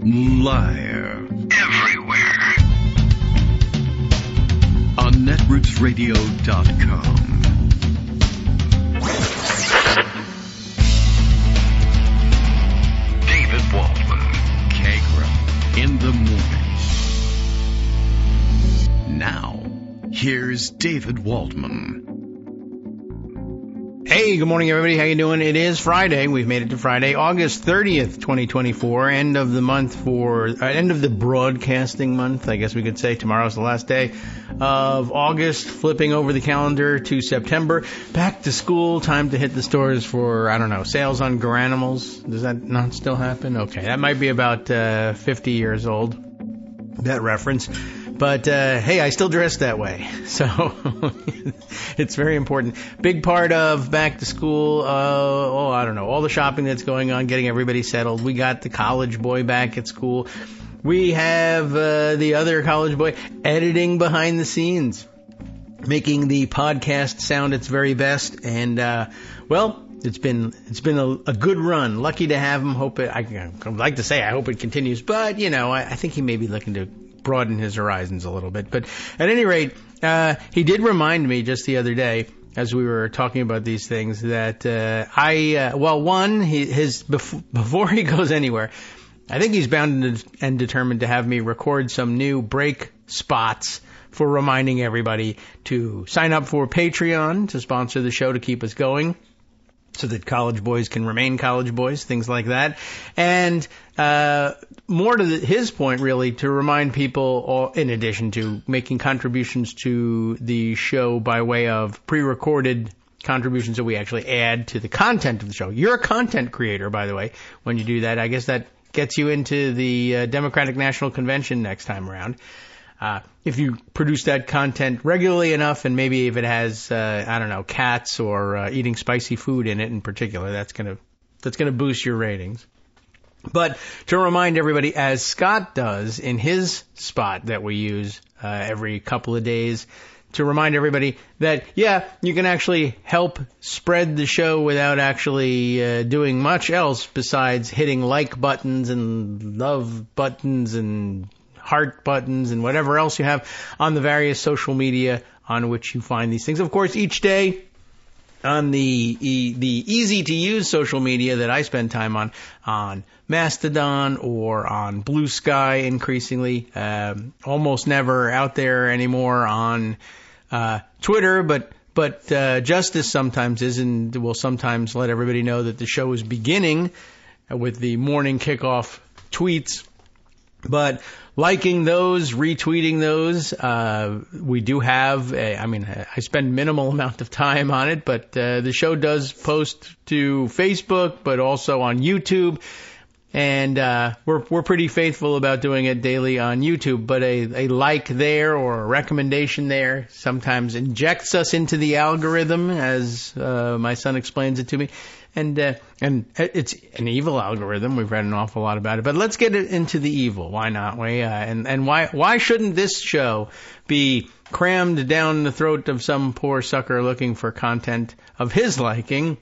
Liar. Everywhere. On netrootsradio.com. David Waldman. Kagro. In the morning. Now, here's David Waldman. Hey, good morning, everybody. How you doing? It is Friday. We've made it to Friday, August 30th, 2024, end of the month end of the broadcasting month, I guess we could say. Tomorrow's the last day of August, flipping over the calendar to September. Back to school, time to hit the stores for, sales on Garanimals. Does that not still happen? Okay, that might be about 50 years old, that reference. But, hey, I still dress that way. So it's very important. Big part of back to school, all the shopping that's going on, getting everybody settled. We got the college boy back at school. We have the other college boy editing behind the scenes, making the podcast sound its very best. And, it's been a good run. Lucky to have him. I'd like to say I hope it continues. But, I think he may be looking to broaden his horizons a little bit. But at any rate, he did remind me just the other day, as we were talking about these things, that before he goes anywhere, I think he's bound and determined to have me record some new break spots for reminding everybody to sign up for Patreon to sponsor the show to keep us going, so that college boys can remain college boys, things like that. And more to his point, really, to remind people, in addition to making contributions to the show by way of pre-recorded contributions that we actually add to the content of the show. You're a content creator, by the way, when you do that. I guess that gets you into the Democratic National Convention next time around. If you produce that content regularly enough, and maybe if it has, cats or eating spicy food in it in particular, that's gonna boost your ratings. But to remind everybody, as Scott does in his spot that we use every couple of days, to remind everybody that, you can actually help spread the show without actually doing much else besides hitting like buttons and love buttons and heart buttons and whatever else you have on the various social media on which you find these things. Of course, each day on the easy-to-use social media that I spend time on Mastodon or on Blue Sky increasingly, almost never out there anymore on Twitter, but Justice sometimes is, and will sometimes let everybody know that the show is beginning with the morning kickoff tweets. But liking those, retweeting those, we do have, I spend minimal amount of time on it, but the show does post to Facebook, but also on YouTube. And we're pretty faithful about doing it daily on YouTube, but a like there or a recommendation there sometimes injects us into the algorithm, as my son explains it to me. And it's an evil algorithm. We've read an awful lot about it. But let's get into the evil. Why not? And why shouldn't this show be crammed down the throat of some poor sucker looking for content of his liking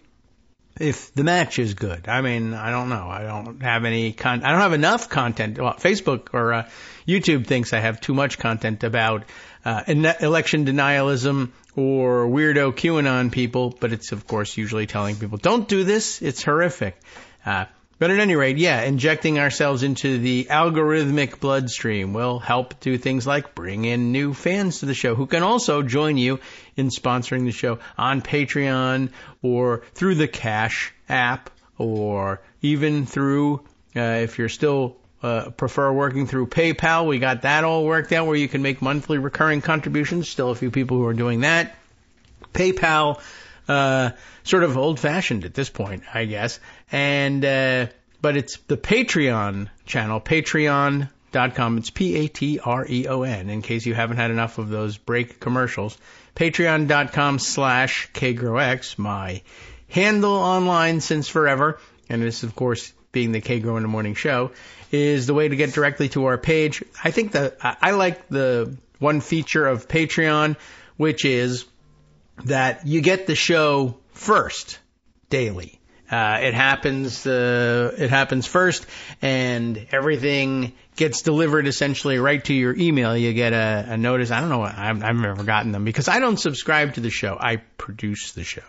if the match is good? I don't know. I don't have I don't have enough content. Well, Facebook or YouTube thinks I have too much content about election denialism or weirdo QAnon people, but it's, of course, usually telling people, don't do this, it's horrific. But at any rate, injecting ourselves into the algorithmic bloodstream will help do things like bring in new fans to the show who can also join you in sponsoring the show on Patreon or through the Cash app, or even through, if you're still prefer working through PayPal, we got that all worked out where you can make monthly recurring contributions. Still a few people who are doing that. PayPal, sort of old-fashioned at this point, I guess. And but it's the Patreon channel, patreon.com. It's Patreon, in case you haven't had enough of those break commercials. Patreon.com/KagroX, my handle online since forever. And this, of course, being the Kagro in the Morning Show, is the way to get directly to our page. I think that I like the one feature of Patreon, which is that you get the show first daily. It happens first, and everything gets delivered essentially right to your email. You get a notice. I don't know. I've never gotten them because I don't subscribe to the show. I produce the show.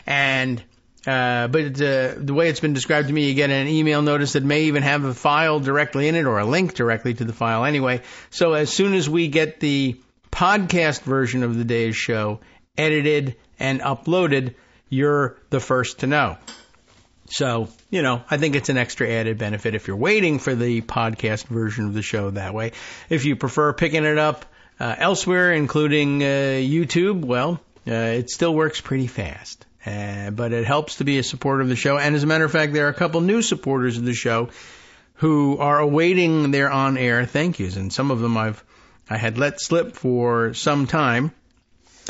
And but the way it's been described to me, you get an email notice that may even have a file directly in it or a link directly to the file anyway. So as soon as we get the podcast version of the day's show edited and uploaded, you're the first to know. So, I think it's an extra added benefit if you're waiting for the podcast version of the show that way. If you prefer picking it up elsewhere, including YouTube, well, it still works pretty fast. But it helps to be a supporter of the show. And as a matter of fact, there are a couple new supporters of the show who are awaiting their on-air thank yous. And some of them I had let slip for some time.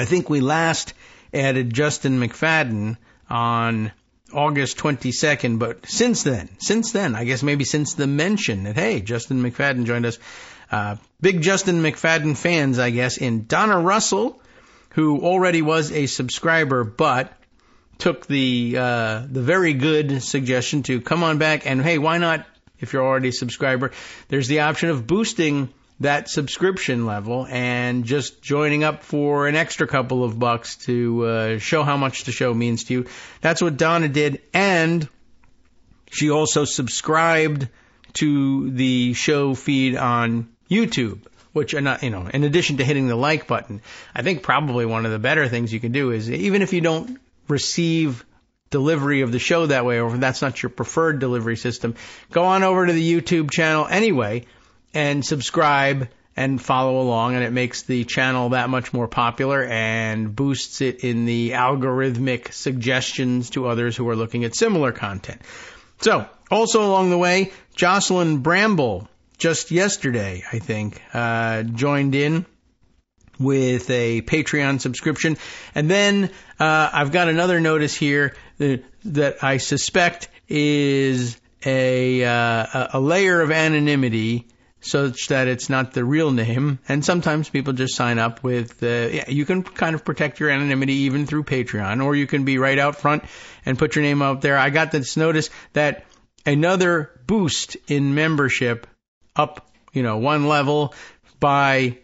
I think we last added Justin McFadden on August 22nd, but since then, I guess maybe since the mention that, hey, Justin McFadden joined us, big Justin McFadden fans, I guess, in Donna Russell, who already was a subscriber, but took the very good suggestion to come on back, and hey, why not, if you're already a subscriber, there's the option of boosting that subscription level and just joining up for an extra couple of bucks to show how much the show means to you. That's what Donna did, and she also subscribed to the show feed on YouTube, which, in addition to hitting the like button, I think probably one of the better things you can do is, even if you don't receive delivery of the show that way, or if that's not your preferred delivery system, go on over to the YouTube channel anyway and subscribe and follow along, and it makes the channel that much more popular and boosts it in the algorithmic suggestions to others who are looking at similar content. So, also along the way, Jocelyn Bramble, just yesterday, I think, joined in with a Patreon subscription. And then I've got another notice here that I suspect is a layer of anonymity, such that it's not the real name. And sometimes people just sign up with, you can kind of protect your anonymity even through Patreon, or you can be right out front and put your name out there. I got this notice that another boost in membership up, one level by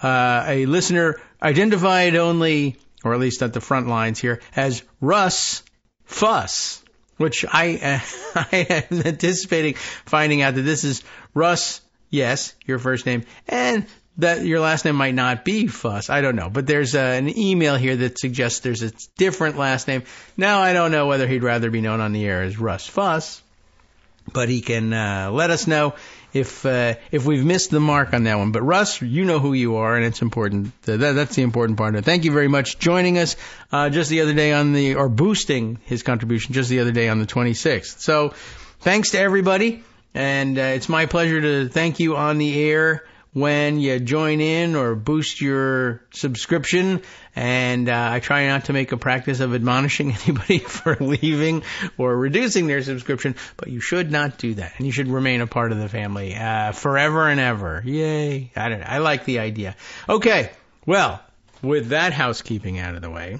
a listener identified only, or at least at the front lines here, as Russ Fuss, which I am anticipating finding out that this is Russ, yes, your first name, and that your last name might not be Fuss. I don't know. But there's an email here that suggests there's a different last name. Now, I don't know whether he'd rather be known on the air as Russ Fuss, but he can let us know if we've missed the mark on that one. But Russ, you know who you are, and it's important. That's the important part of it. Thank you very much joining us just the other day or boosting his contribution just the other day on the 26th. So thanks to everybody. And it's my pleasure to thank you on the air when you join in or boost your subscription. And I try not to make a practice of admonishing anybody for leaving or reducing their subscription, but you should not do that. And you should remain a part of the family forever and ever. Yay. I like the idea. Okay, well, with that housekeeping out of the way,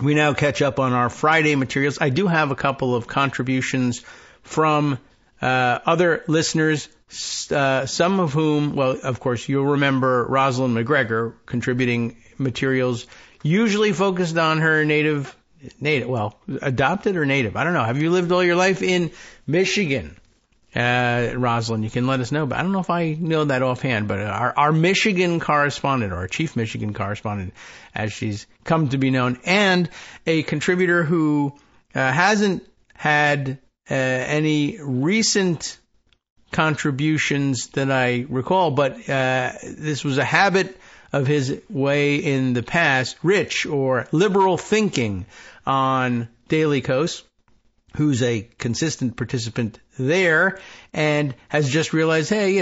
we now catch up on our Friday materials. I do have a couple of contributions from other listeners, some of whom, well, of course, you'll remember Rosalyn MacGregor contributing materials usually focused on her adopted or native. I don't know. Have you lived all your life in Michigan? Rosalyn, you can let us know, but I don't know if I know that offhand, but our Michigan correspondent, or our chief Michigan correspondent, as she's come to be known, and a contributor who hasn't had any recent contributions that I recall, but this was a habit of his way in the past, Rich, or Liberal Thinking on Daily Kos, who's a consistent participant there and has just realized, hey,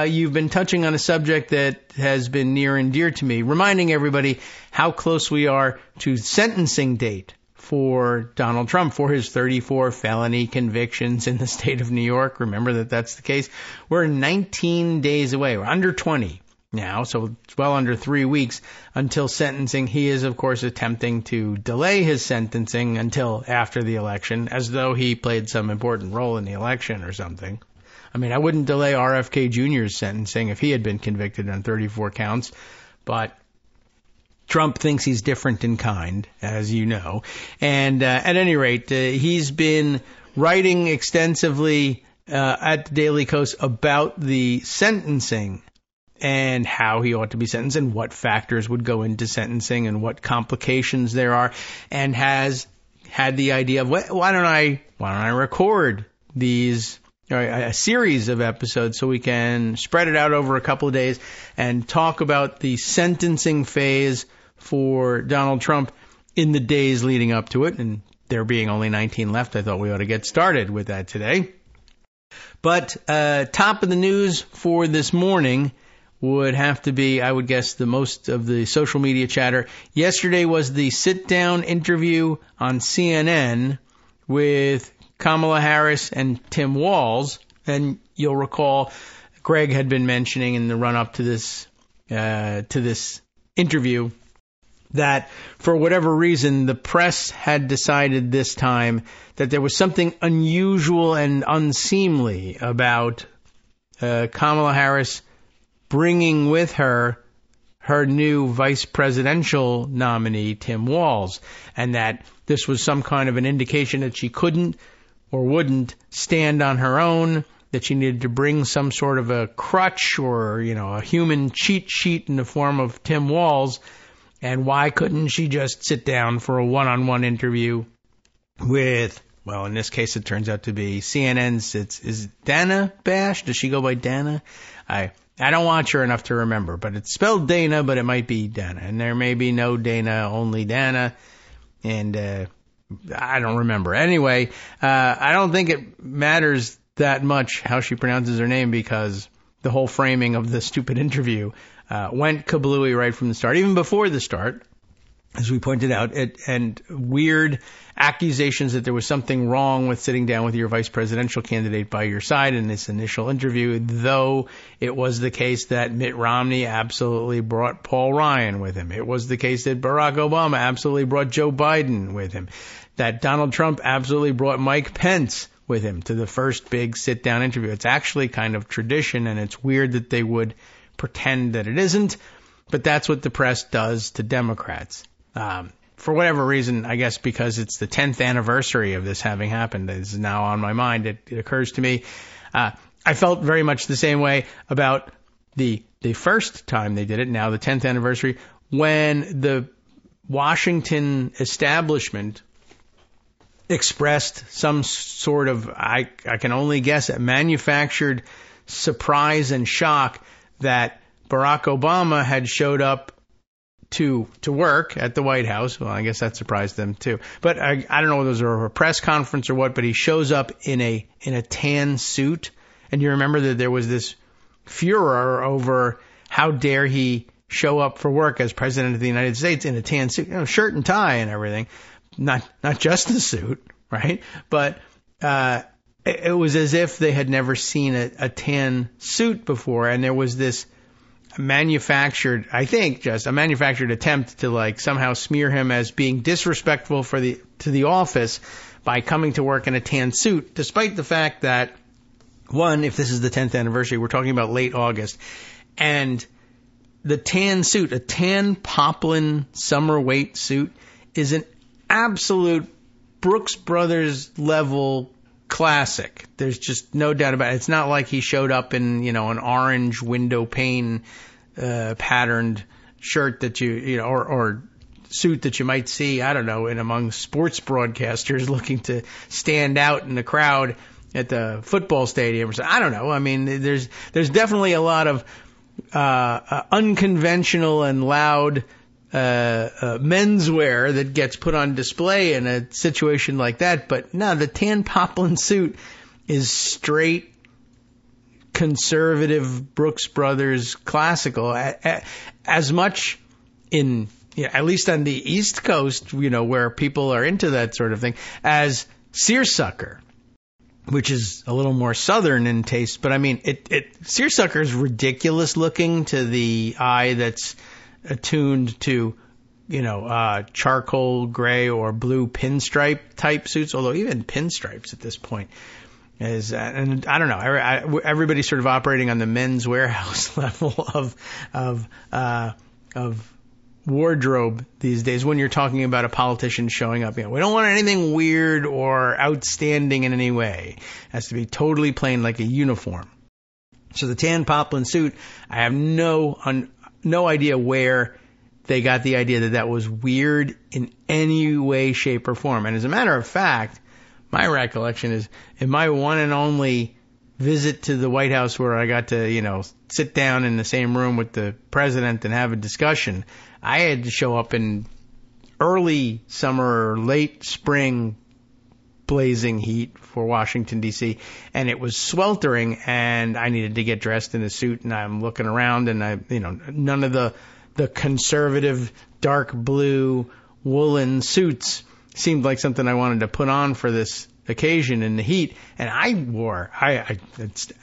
you've been touching on a subject that has been near and dear to me, reminding everybody how close we are to sentencing date for Donald Trump for his 34 felony convictions in the state of New York. Remember that's the case. We're 19 days away. We're under 20 now, so it's well under 3 weeks until sentencing. He is, of course, attempting to delay his sentencing until after the election, as though he played some important role in the election or something. I mean, I wouldn't delay RFK Jr.'s sentencing if he had been convicted on 34 counts, but Trump thinks he's different in kind, as you know. And at any rate, he's been writing extensively at the Daily Kos about the sentencing and how he ought to be sentenced and what factors would go into sentencing and what complications there are, and has had the idea of why don't I record these a series of episodes so we can spread it out over a couple of days and talk about the sentencing phase for Donald Trump in the days leading up to it. And there being only 19 left, I thought we ought to get started with that today. But top of the news for this morning would have to be, I would guess, the most of the social media chatter. Yesterday was the sit-down interview on CNN with Kamala Harris and Tim Walz. And you'll recall Greg had been mentioning in the run-up to this interview that for whatever reason, the press had decided this time that there was something unusual and unseemly about Kamala Harris bringing with her new vice presidential nominee, Tim Walz, and that this was some kind of an indication that she couldn't or wouldn't stand on her own, that she needed to bring some sort of a crutch or, a human cheat sheet in the form of Tim Walz. And why couldn't she just sit down for a one-on-one interview with, well, in this case, it turns out to be CNN's, is Dana Bash? Does she go by Dana? I don't watch her enough to remember, but it's spelled Dana, but it might be Dana. And there may be no Dana, only Dana. And I don't remember. Anyway, I don't think it matters that much how she pronounces her name, because the whole framing of the stupid interview went kablooey right from the start, even before the start, as we pointed out, and weird accusations that there was something wrong with sitting down with your vice presidential candidate by your side in this initial interview, though it was the case that Mitt Romney absolutely brought Paul Ryan with him. It was the case that Barack Obama absolutely brought Joe Biden with him, that Donald Trump absolutely brought Mike Pence with him to the first big sit-down interview. It's actually kind of tradition, and it's weird that they would pretend that it isn't, but that's what the press does to Democrats. For whatever reason, I guess because it's the 10th anniversary of this having happened, is now on my mind. It occurs to me. I felt very much the same way about the first time they did it, now the 10th anniversary, when the Washington establishment expressed some sort of, I can only guess, a manufactured surprise and shock that Barack Obama had showed up to work at the White House. Well, I guess that surprised them too. But I don't know whether it was a press conference or what, but he shows up in a tan suit. And you remember that there was this furor over how dare he show up for work as president of the United States in a tan suit, shirt and tie and everything. Not just the suit, right? But it was as if they had never seen a tan suit before, and there was this manufactured, I think, just a manufactured attempt to somehow smear him as being disrespectful to the office by coming to work in a tan suit, despite the fact that, one, if this is the 10th anniversary, we're talking about late August, and the tan suit, a tan poplin summer weight suit, is an absolute Brooks Brothers level classic. There's just no doubt about it. It's not like he showed up in, an orange window pane patterned shirt that or suit that you might see, I don't know, in among sports broadcasters looking to stand out in the crowd at the football stadium. I don't know. I mean, there's definitely a lot of unconventional and loud menswear that gets put on display in a situation like that. But no, the tan poplin suit is straight conservative Brooks Brothers classical, as much in, at least on the East Coast, where people are into that sort of thing, as seersucker. which is a little more southern in taste. But I mean, seersucker is ridiculous looking to the eye that's attuned to, charcoal gray or blue pinstripe type suits. Although even pinstripes at this point is, and I don't know, everybody's sort of operating on the Men's Warehouse level of wardrobe these days when you're talking about a politician showing up. We don't want anything weird or outstanding in any way. It has to be totally plain, like a uniform. So the tan poplin suit, I have no idea where they got the idea that was weird in any way, shape, or form. And as a matter of fact, my recollection is in my one and only visit to the White House where I got to, sit down in the same room with the president and have a discussion, I had to show up in early summer or late spring blazing heat for Washington, D.C., and it was sweltering, and I needed to get dressed in a suit, and I'm looking around, and none of the conservative dark blue woolen suits seemed like something I wanted to put on for this occasion in the heat, and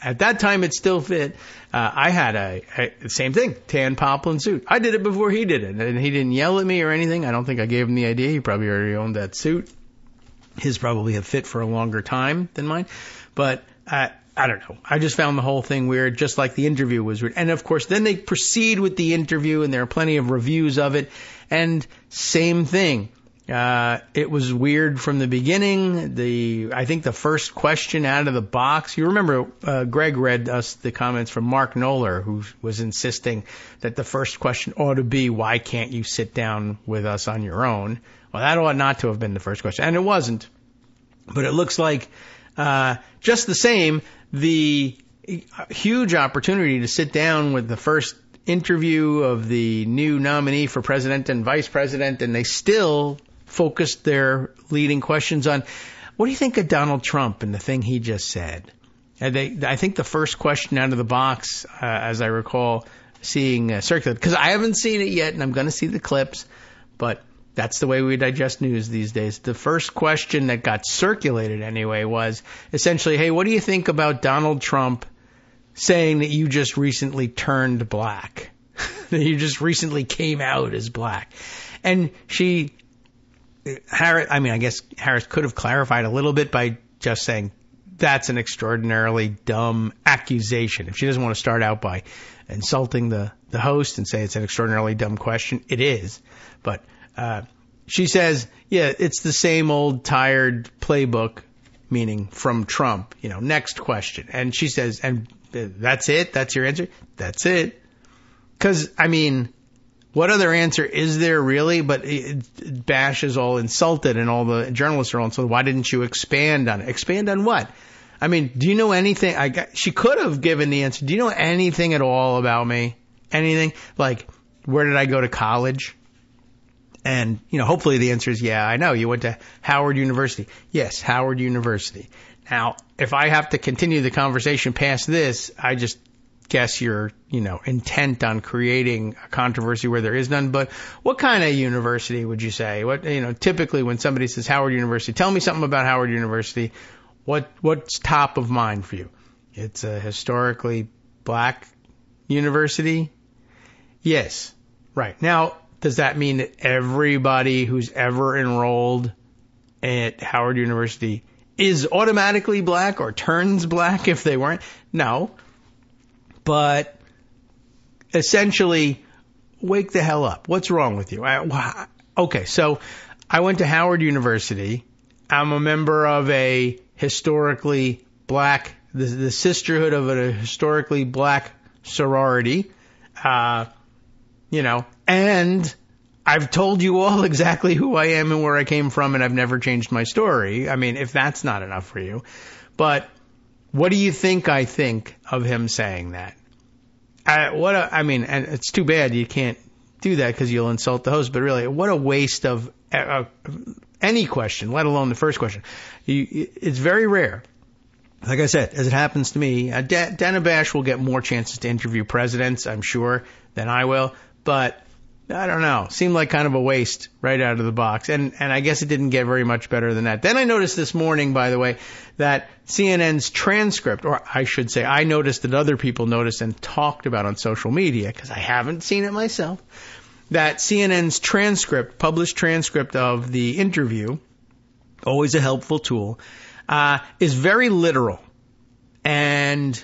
at that time it still fit. I had same thing, tan poplin suit. I did it before he did it, and he didn't yell at me or anything. I don't think I gave him the idea. He probably already owned that suit. His probably have fit for a longer time than mine, but I don't know. I just found the whole thing weird, just like the interview was weird. And of course, then they proceed with the interview, and there are plenty of reviews of it, and same thing. It was weird from the beginning. I think the first question out of the box, you remember, Greg read us the comments from Mark Knoller, who was insisting that the first question ought to be, why can't you sit down with us on your own? Well, that ought not to have been the first question, and it wasn't. But it looks like, just the same, the huge opportunity to sit down with the first interview of the new nominee for president and vice president, and they still focused their leading questions on, what do you think of Donald Trump and the thing he just said? And I think the first question out of the box, as I recall seeing circulated, because I haven't seen it yet, and I'm going to see the clips, but that's the way we digest news these days. The first question that got circulated anyway was essentially, hey, what do you think about Donald Trump saying that you just recently turned black? That you just recently came out as black? And I guess Harris could have clarified a little bit by just saying, that's an extraordinarily dumb accusation. If she doesn't want to start out by insulting the host and say it's an extraordinarily dumb question, it is. But she says, yeah, it's the same old tired playbook, meaning from Trump. Next question. And she says, and that's it? That's your answer? That's it. Because, what other answer is there really? But Bash is all insulted and all the journalists are all insulted. Why didn't you expand on it? Expand on what? Do you know anything? She could have given the answer. Do you know anything at all about me? Anything? Like, where did I go to college? And, hopefully the answer is, yeah, I know. You went to Howard University. Yes, Howard University. Now, if I have to continue the conversation past this, I just guess you're, intent on creating a controversy where there is none. But what kind of university would you say? What, typically when somebody says Howard University, tell me something about Howard University. What's top of mind for you? It's a historically black university? Yes. Right. Now, does that mean that everybody who's ever enrolled at Howard University is automatically black or turns black if they weren't? No. But essentially, wake the hell up. What's wrong with you? Okay, so I went to Howard University. I'm a member of a historically black, the sisterhood of a historically black sorority, and I've told you all exactly who I am and where I came from, and I've never changed my story. If that's not enough for you. But what do you think I think of him saying that? And it's too bad you can't do that because you'll insult the host, but really, what a waste of any question, let alone the first question. It's very rare. Like I said, as it happens to me, Dana Bash will get more chances to interview presidents, I'm sure, than I will. But I don't know, seemed like kind of a waste right out of the box. And I guess it didn't get very much better than that. Then I noticed this morning, by the way, that CNN's transcript, or I should say I noticed that other people noticed and talked about on social media, because I haven't seen it myself, that CNN's transcript, published transcript of the interview, always a helpful tool, is very literal and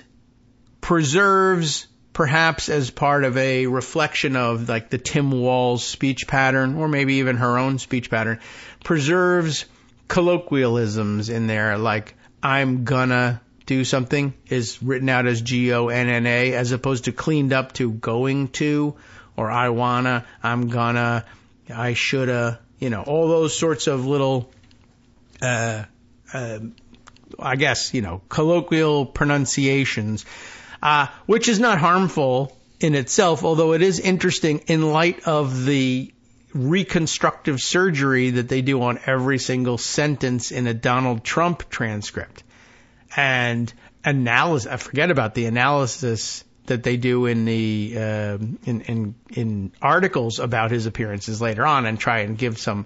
preserves, perhaps as part of a reflection of like the Tim Walz speech pattern, or maybe even her own speech pattern, preserves colloquialisms in there, like I'm gonna do something is written out as Gonna, as opposed to cleaned up to going to, or I wanna, I'm gonna, I shoulda, all those sorts of little, I guess, colloquial pronunciations. Which is not harmful in itself, although it is interesting in light of the reconstructive surgery that they do on every single sentence in a Donald Trump transcript. And analysis, I forget about the analysis that they do in the in articles about his appearances later on, and try and give some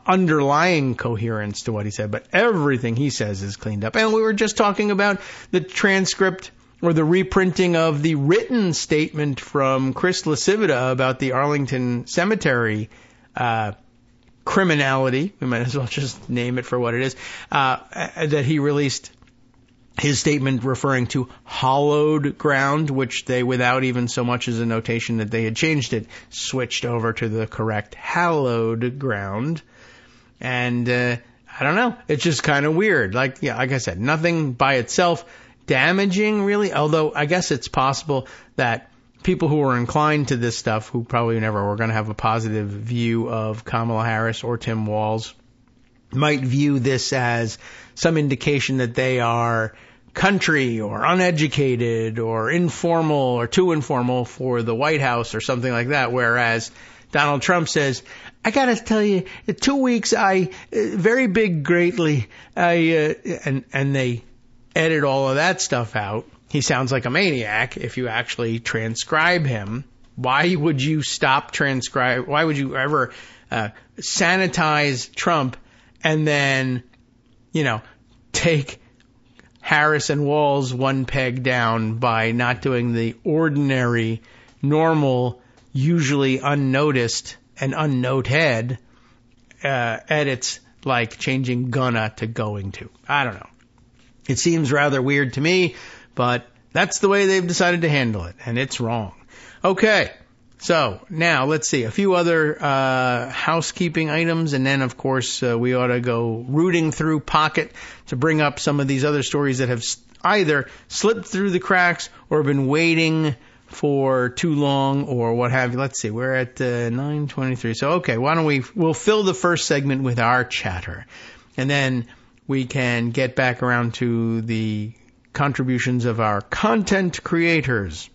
underlying coherence to what he said. But everything he says is cleaned up. And we were just talking about the transcript, or the reprinting of the written statement from Chris LaCivita about the Arlington cemetery criminality, we might as well just name it for what it is, that he released his statement referring to hallowed ground, which they, without even so much as a notation that they had changed it, switched over to the correct hallowed ground. And I don't know, it's just kind of weird. Like I said, nothing by itself damaging, really, although I guess it's possible that people who are inclined to this stuff, who probably never were going to have a positive view of Kamala Harris or Tim Walz, might view this as some indication that they are country or uneducated or informal or too informal for the White House or something like that, whereas Donald Trump says, I gotta tell you, in 2 weeks, I very big greatly, and they edit all of that stuff out. He sounds like a maniac if you actually transcribe him. Why would you stop transcribe? Why would you ever sanitize Trump and then, take Harris and Walz one peg down by not doing the ordinary, normal, usually unnoticed and unnoted edits, like changing gonna to going to? I don't know. It seems rather weird to me, but that's the way they've decided to handle it, and it's wrong. Okay, so now let's see. A few other housekeeping items, and then, of course, we ought to go rooting through Pocket to bring up some of these other stories that have either slipped through the cracks or been waiting for too long or what have you. Let's see, we're at 9:23. So, okay, we'll fill the first segment with our chatter, and then we can get back around to the contributions of our content creators.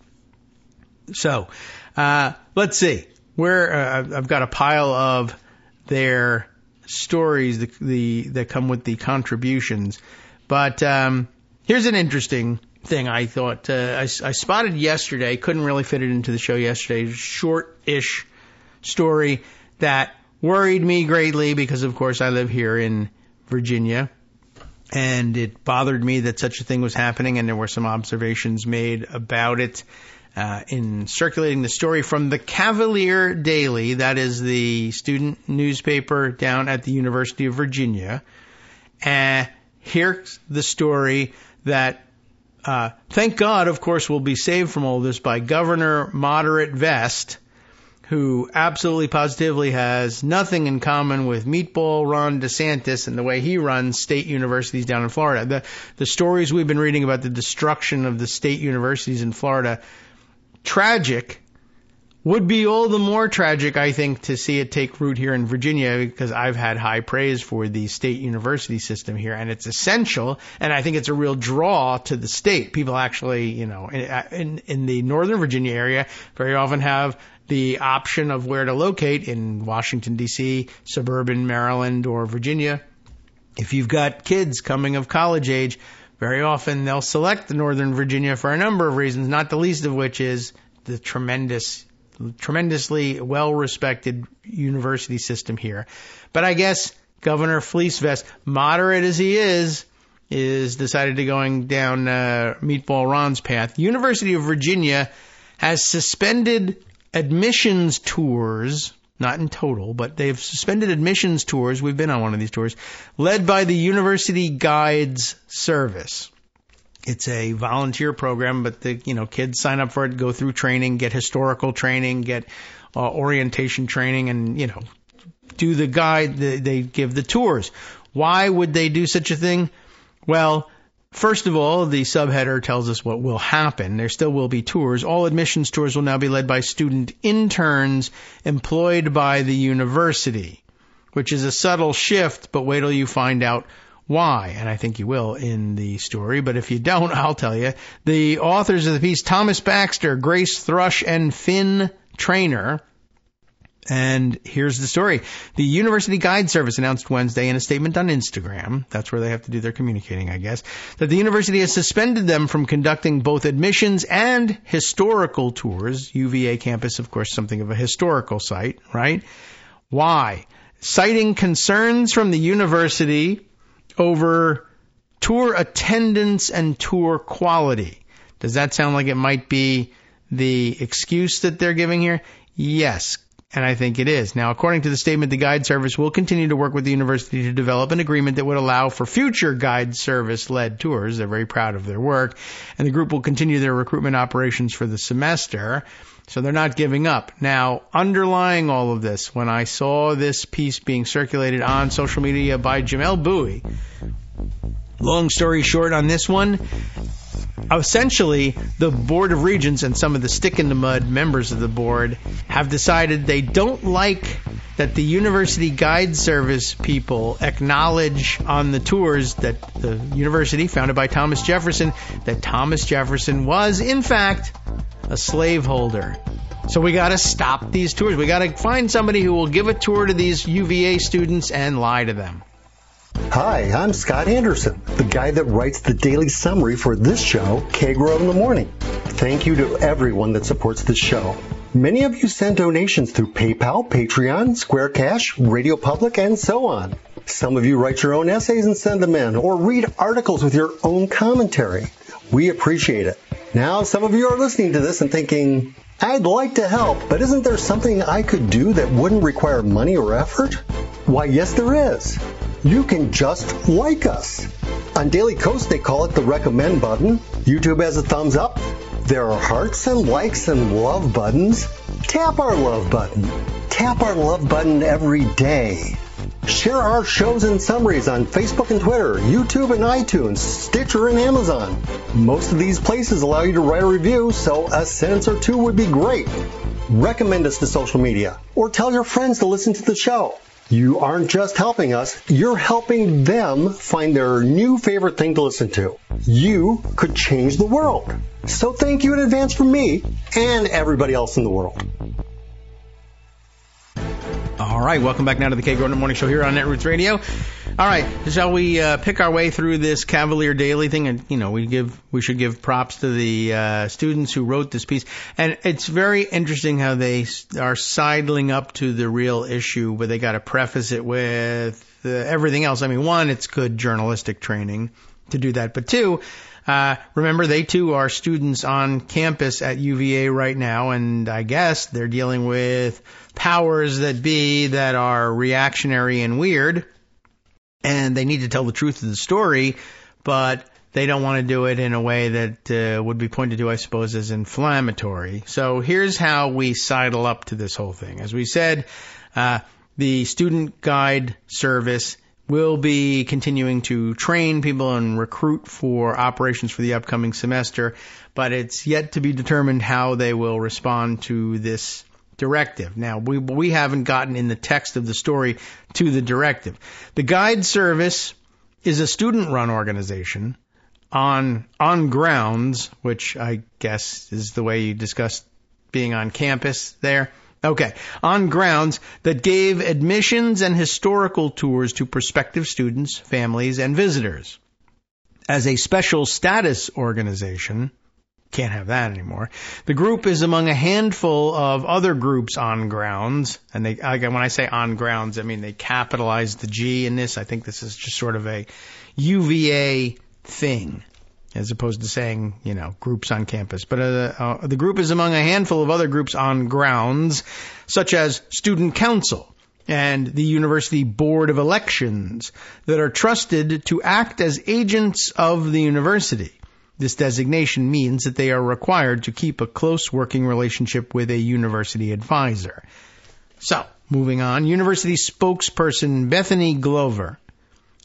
So, let's see. I've got a pile of their stories that come with the contributions. But here's an interesting thing I thought I spotted yesterday. Couldn't really fit it into the show yesterday. Short-ish story that worried me greatly because, of course, I live here in Virginia. And it bothered me that such a thing was happening, and there were some observations made about it in circulating the story from the Cavalier Daily. That is the student newspaper down at the University of Virginia. Here's the story that, thank God, of course, will be saved from all this by Governor Moderate Vest, who absolutely positively has nothing in common with Meatball Ron DeSantis and the way he runs state universities down in Florida. The stories we've been reading about the destruction of the state universities in Florida, tragic, would be all the more tragic, I think, to see it take root here in Virginia, because I've had high praise for the state university system here, and it's essential, and I think it's a real draw to the state. People actually, in the Northern Virginia area, very often have the option of where to locate in Washington, D.C., suburban Maryland, or Virginia. If you've got kids coming of college age, very often they'll select the Northern Virginia for a number of reasons, not the least of which is the tremendous tremendously well-respected university system here. But I guess Governor Fleecevest, moderate as he is decided to going down Meatball Ron's path. University of Virginia has suspended admissions tours, not in total, but they've suspended admissions tours. We've been on one of these tours, led by the University Guides Service. It's a volunteer program, but the kids sign up for it, go through training, get historical training, get orientation training, and do the guide. They give the tours. Why would they do such a thing? Well, first of all, the subheader tells us what will happen. There still will be tours. All admissions tours will now be led by student interns employed by the university, which is a subtle shift, but wait till you find out why, and I think you will in the story, but if you don't, I'll tell you. The authors of the piece, Thomas Baxter, Grace Thrush, and Finn Trainer. And here's the story. The University Guide Service announced Wednesday in a statement on Instagram, that's where they have to do their communicating, I guess, that the university has suspended them from conducting both admissions and historical tours. UVA campus, of course, something of a historical site, right? Why? Citing concerns from the university over tour attendance and tour quality. Does that sound like it might be the excuse that they're giving here? Yes, and I think it is. Now, according to the statement, the Guide Service will continue to work with the university to develop an agreement that would allow for future Guide Service-led tours. They're very proud of their work, and the group will continue their recruitment operations for the semester. So they're not giving up. Now, underlying all of this, when I saw this piece being circulated on social media by Jamel Bowie, long story short on this one, essentially the Board of Regents and some of the stick-in-the-mud members of the board have decided they don't like that the University Guide Service people acknowledge on the tours that the university, founded by Thomas Jefferson, that Thomas Jefferson was, in fact, a slaveholder. So we got to stop these tours. We got to find somebody who will give a tour to these UVA students and lie to them. Hi, I'm Scott Anderson, the guy that writes the daily summary for this show, Kagro in the Morning. Thank you to everyone that supports this show. Many of you send donations through PayPal, Patreon, Square Cash, Radio Public, and so on. Some of you write your own essays and send them in, or read articles with your own commentary. We appreciate it. Now, some of you are listening to this and thinking, I'd like to help, but isn't there something I could do that wouldn't require money or effort? Why, yes, there is. You can just like us. On Daily Kos, they call it the recommend button. YouTube has a thumbs up. There are hearts and likes and love buttons. Tap our love button. Tap our love button every day. Share our shows and summaries on Facebook and Twitter, YouTube and iTunes, Stitcher and Amazon. Most of these places allow you to write a review, so a sentence or two would be great. Recommend us to social media, or tell your friends to listen to the show. You aren't just helping us, you're helping them find their new favorite thing to listen to. You could change the world. So thank you in advance from me and everybody else in the world. All right, welcome back now to the Kagro in the Morning Show here on Netroots Radio. All right, shall we pick our way through this Cavalier Daily thing? And we should give props to the students who wrote this piece. And it's very interesting how they are sidling up to the real issue, but they got to preface it with everything else. I mean, one, it's good journalistic training to do that, but two, remember, they too are students on campus at UVA right now, and I guess they're dealing with powers that be that are reactionary and weird, and they need to tell the truth of the story, but they don't want to do it in a way that would be pointed to, I suppose, as inflammatory. So here's how we sidle up to this whole thing. As we said, the Student Guide Service will be continuing to train people and recruit for operations for the upcoming semester, but it's yet to be determined how they will respond to this directive. Now, we haven't gotten in the text of the story to the directive. The Guide Service is a student-run organization on grounds, which I guess is the way you discussed being on campus there. Okay, on grounds that gave admissions and historical tours to prospective students, families, and visitors. As a special status organization, Can't have that anymore. The group is among a handful of other groups on grounds, and when I say on grounds, I mean they capitalize the G in this. I think this is just sort of a UVA thing, as opposed to saying, groups on campus. But the group is among a handful of other groups on grounds, such as Student Council and the University Board of Elections, that are trusted to act as agents of the university. This designation means that they are required to keep a close working relationship with a university advisor. So, moving on, university spokesperson Bethany Glover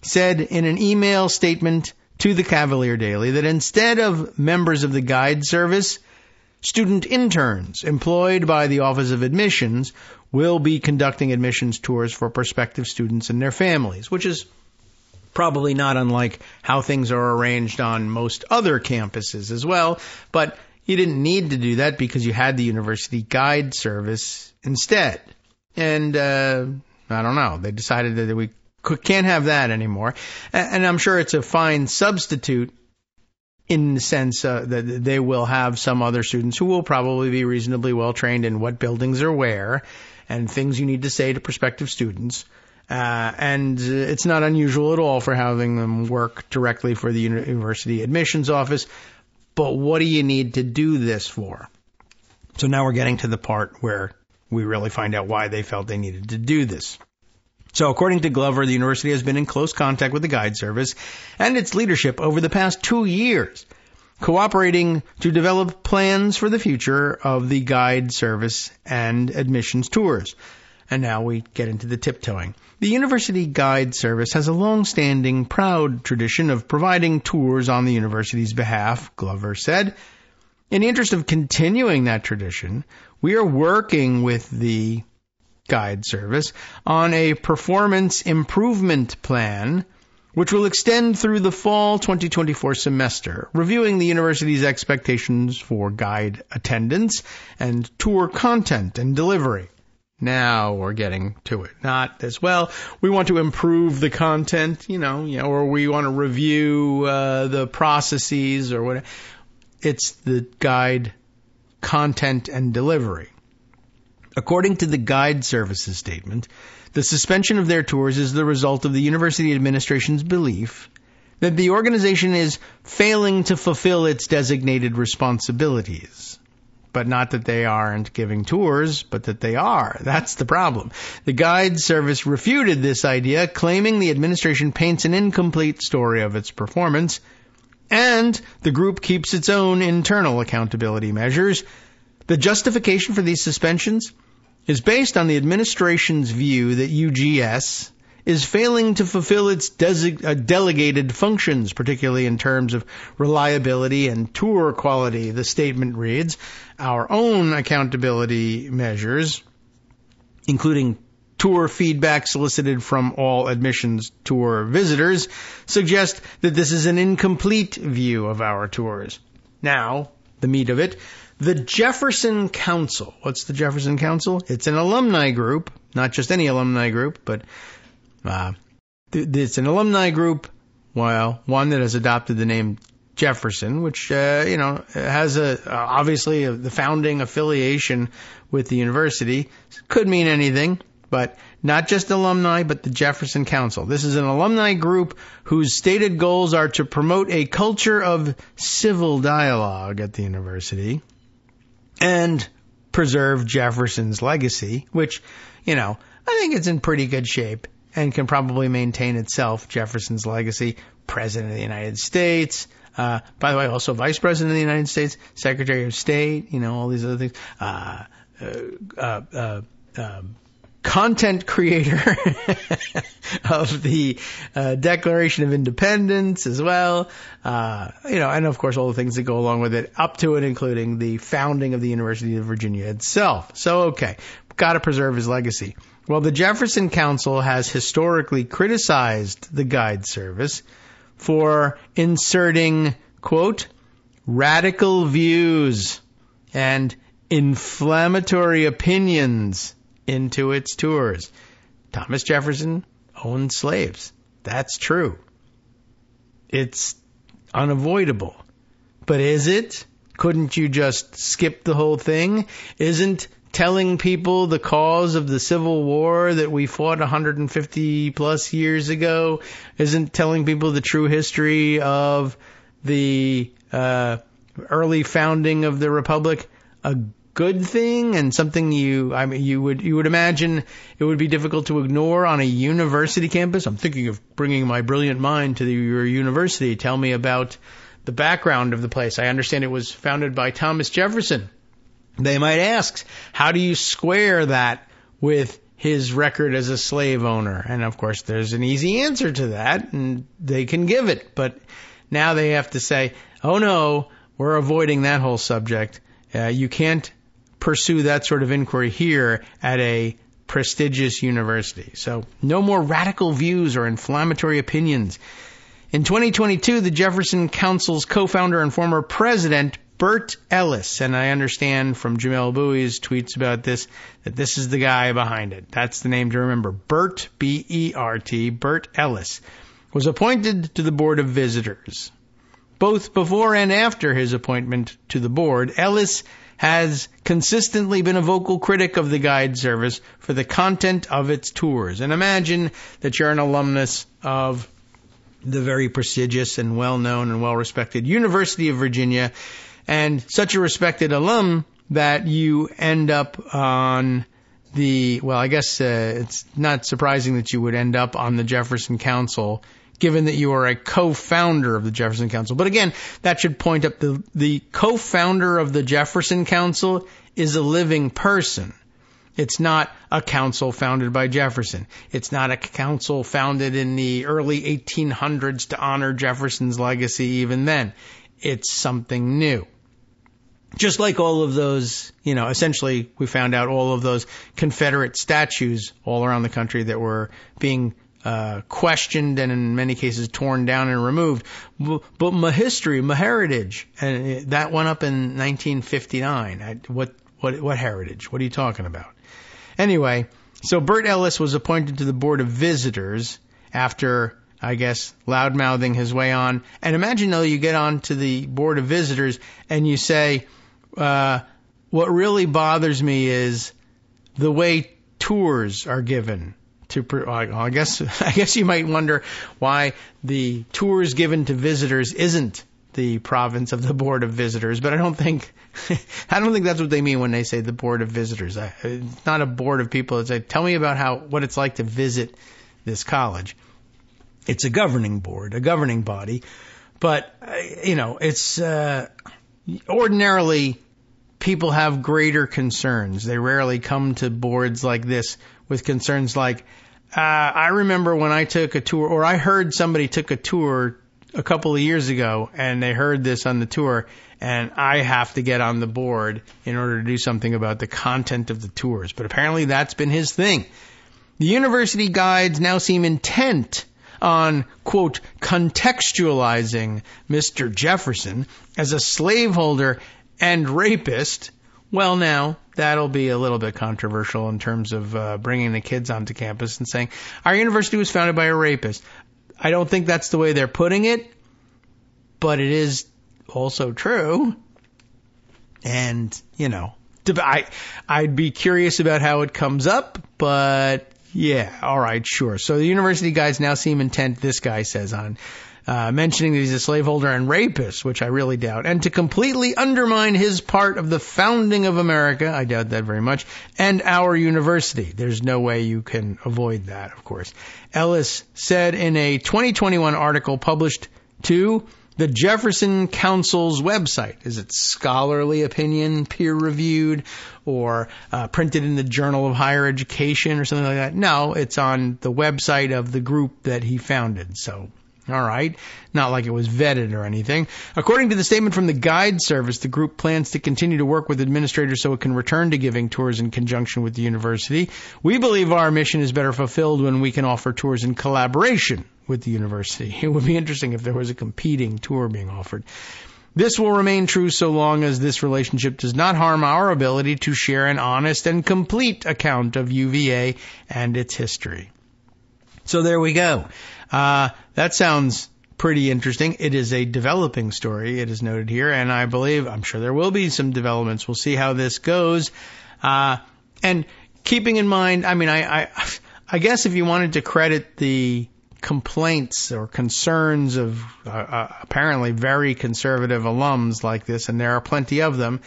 said in an email statement to the Cavalier Daily that instead of members of the guide service, student interns employed by the Office of Admissions will be conducting admissions tours for prospective students and their families, which is probably not unlike how things are arranged on most other campuses as well. But you didn't need to do that because you had the university guide service instead. And I don't know. They decided that we can't have that anymore. And I'm sure it's a fine substitute in the sense that they will have some other students who will probably be reasonably well trained in what buildings are where and things you need to say to prospective students. And it's not unusual at all for having them work directly for the university admissions office. But what do you need to do this for? So now we're getting to the part where we really find out why they felt they needed to do this. So according to Glover, the university has been in close contact with the guide service and its leadership over the past 2 years, cooperating to develop plans for the future of the guide service and admissions tours. And now we get into the tiptoeing. The University Guide Service has a long-standing, proud tradition of providing tours on the university's behalf, Glover said. In the interest of continuing that tradition, we are working with the Guide Service on a performance improvement plan, which will extend through the fall 2024 semester, reviewing the university's expectations for guide attendance and tour content and delivery. Now we're getting to it. Not as well. We want to improve the content, or we want to review the processes or whatever. It's the guide content and delivery. According to the Guide Services statement, the suspension of their tours is the result of the university administration's belief that the organization is failing to fulfill its designated responsibilities. But not that they aren't giving tours, but that they are. That's the problem. The Guide Service refuted this idea, claiming the administration paints an incomplete story of its performance, and the group keeps its own internal accountability measures. The justification for these suspensions is based on the administration's view that UGS is failing to fulfill its delegated functions, particularly in terms of reliability and tour quality. The statement reads, our own accountability measures, including tour feedback solicited from all admissions tour visitors, suggest that this is an incomplete view of our tours. Now, the meat of it, the Jefferson Council. What's the Jefferson Council? It's an alumni group, not just any alumni group, but it's an alumni group, one that has adopted the name Jefferson, which, has obviously the founding affiliation with the university. Could mean anything, but not just alumni, but the Jefferson Council. This is an alumni group whose stated goals are to promote a culture of civil dialogue at the university and preserve Jefferson's legacy, which, I think it's in pretty good shape and can probably maintain itself, Jefferson's legacy, President of the United States, by the way, also Vice President of the United States, Secretary of State, all these other things, content creator of the Declaration of Independence as well, and of course all the things that go along with it, up to and including the founding of the University of Virginia itself. So, okay, got to preserve his legacy. Well, the Jefferson Council has historically criticized the Guide Service for inserting, quote, radical views and inflammatory opinions into its tours. Thomas Jefferson owned slaves. That's true. It's unavoidable. But is it? Couldn't you just skip the whole thing? Isn't telling people the cause of the Civil War that we fought 150 plus years ago, isn't telling people the true history of the early founding of the Republic a good thing and something you would imagine it would be difficult to ignore on a university campus? I'm thinking of bringing my brilliant mind to your university. Tell me about the background of the place. I understand it was founded by Thomas Jefferson. They might ask, how do you square that with his record as a slave owner? And of course, there's an easy answer to that, and they can give it. But now they have to say, oh no, we're avoiding that whole subject. You can't pursue that sort of inquiry here at a prestigious university. So no more radical views or inflammatory opinions. In 2022, the Jefferson Council's co-founder and former president, Bert Ellis, and I understand from Jamel Bowie's tweets about this, that this is the guy behind it. That's the name to remember. Bert, B-E-R-T, Bert Ellis, was appointed to the Board of Visitors. Both before and after his appointment to the board, Ellis has consistently been a vocal critic of the guide service for the content of its tours. And imagine that you're an alumnus of the very prestigious and well-known and well-respected University of Virginia, and such a respected alum that you end up on it's not surprising that you would end up on the Jefferson Council, given that you are a co-founder of the Jefferson Council. But again, that should point up the co-founder of the Jefferson Council is a living person. It's not a council founded by Jefferson. It's not a council founded in the early 1800s to honor Jefferson's legacy even then. It's something new. Just like all of those, essentially we found out all of those Confederate statues all around the country that were being questioned and in many cases torn down and removed. But my history, my heritage, and that went up in 1959. What heritage? What are you talking about? Anyway, so Bert Ellis was appointed to the Board of Visitors after, I guess, loudmouthing his way on. And imagine, though, you get on to the Board of Visitors and you say, what really bothers me is the way tours are given. I guess you might wonder why the tours given to visitors isn't the province of the Board of Visitors, but I don't think that's what they mean when they say the Board of Visitors. It's not a board of people that say, tell me about what it's like to visit this college. It's a governing board, a governing body, but it's ordinarily people have greater concerns. They rarely come to boards like this with concerns like, I remember when I took a tour, or I heard somebody took a tour a couple of years ago, and they heard this on the tour, and I have to get on the board in order to do something about the content of the tours. But apparently that's been his thing. The university guides now seem intent on, quote, contextualizing Mr. Jefferson as a slaveholder and rapist. Well, now, that'll be a little bit controversial in terms of bringing the kids onto campus and saying, our university was founded by a rapist. I don't think that's the way they're putting it, but it is also true. And, I'd be curious about how it comes up, but yeah, all right, sure. So the university guys now seem intent, this guy says, on mentioning that he's a slaveholder and rapist, which I really doubt, and to completely undermine his part of the founding of America, I doubt that very much, and our university. There's no way you can avoid that, of course. Ellis said in a 2021 article published to the Jefferson Council's website. Is it scholarly opinion, peer-reviewed, or printed in the Journal of Higher Education or something like that? No, it's on the website of the group that he founded, so... All right. Not like it was vetted or anything. According to the statement from the guide service, the group plans to continue to work with administrators so it can return to giving tours in conjunction with the university. We believe our mission is better fulfilled when we can offer tours in collaboration with the university. It would be interesting if there was a competing tour being offered. This will remain true so long as this relationship does not harm our ability to share an honest and complete account of UVA and its history. So there we go. That sounds pretty interesting. It is a developing story, it is noted here, and I'm sure there will be some developments. We'll see how this goes. And keeping in mind, I mean, I guess if you wanted to credit the complaints or concerns of apparently very conservative alums like this, and there are plenty of them,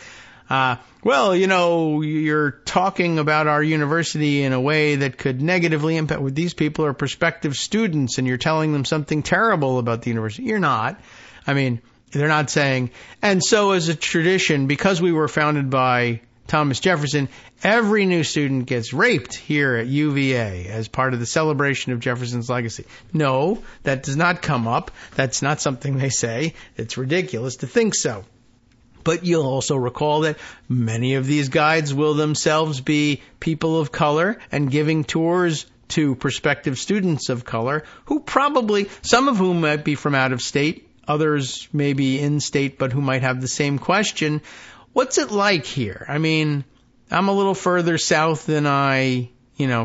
well, you know, you're talking about our university in a way that could negatively impact. These people are prospective students, and you're telling them something terrible about the university. You're not. I mean, they're not saying. And so as a tradition, because we were founded by Thomas Jefferson, every new student gets raped here at UVA as part of the celebration of Jefferson's legacy. No, that does not come up. That's not something they say. It's ridiculous to think so. But you'll also recall that many of these guides will themselves be people of color and giving tours to prospective students of color who probably, some of whom might be from out of state, others may be in state, but who might have the same question. What's it like here? I mean, I'm a little further south than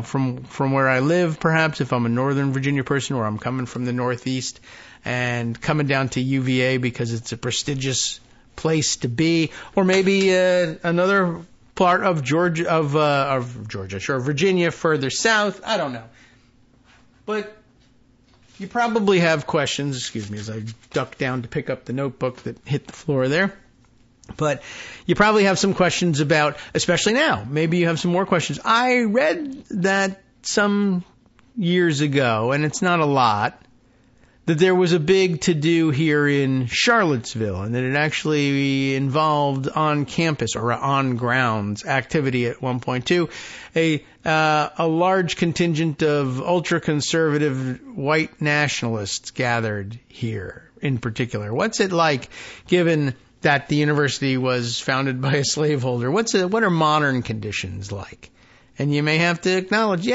from where I live, perhaps, if I'm a Northern Virginia person, or I'm coming from the Northeast and coming down to UVA because it's a prestigious place to be, or maybe another part of Virginia further south. I don't know. But you probably have questions, excuse me, as I duck down to pick up the notebook that hit the floor there. But you probably have some questions about, especially now, maybe you have some more questions. I read that some years ago, and it's not a lot, that there was a big to-do here in Charlottesville, and that it actually involved on campus or on grounds activity at one point too. A large contingent of ultra-conservative white nationalists gathered here in particular. What's it like, given that the university was founded by a slaveholder? What are modern conditions like? And you may have to acknowledge,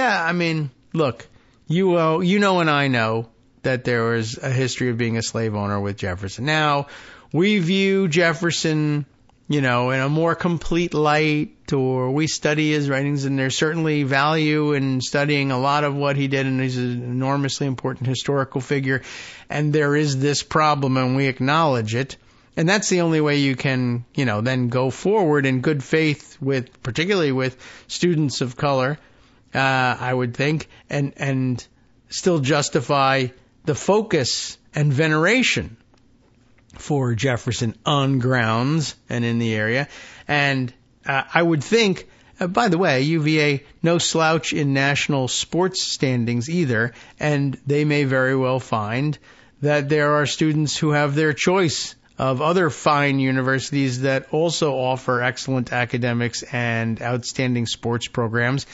look, you know and I know that there was a history of being a slave owner with Jefferson. Now, we view Jefferson, in a more complete light, or we study his writings, and there's certainly value in studying a lot of what he did, and he's an enormously important historical figure. And there is this problem, and we acknowledge it. And that's the only way you can, then go forward in good faith particularly with students of color, I would think, and still justify the focus and veneration for Jefferson on grounds and in the area. And I would think, by the way, UVA, no slouch in national sports standings either, and they may very well find that there are students who have their choice of other fine universities that also offer excellent academics and outstanding sports programs,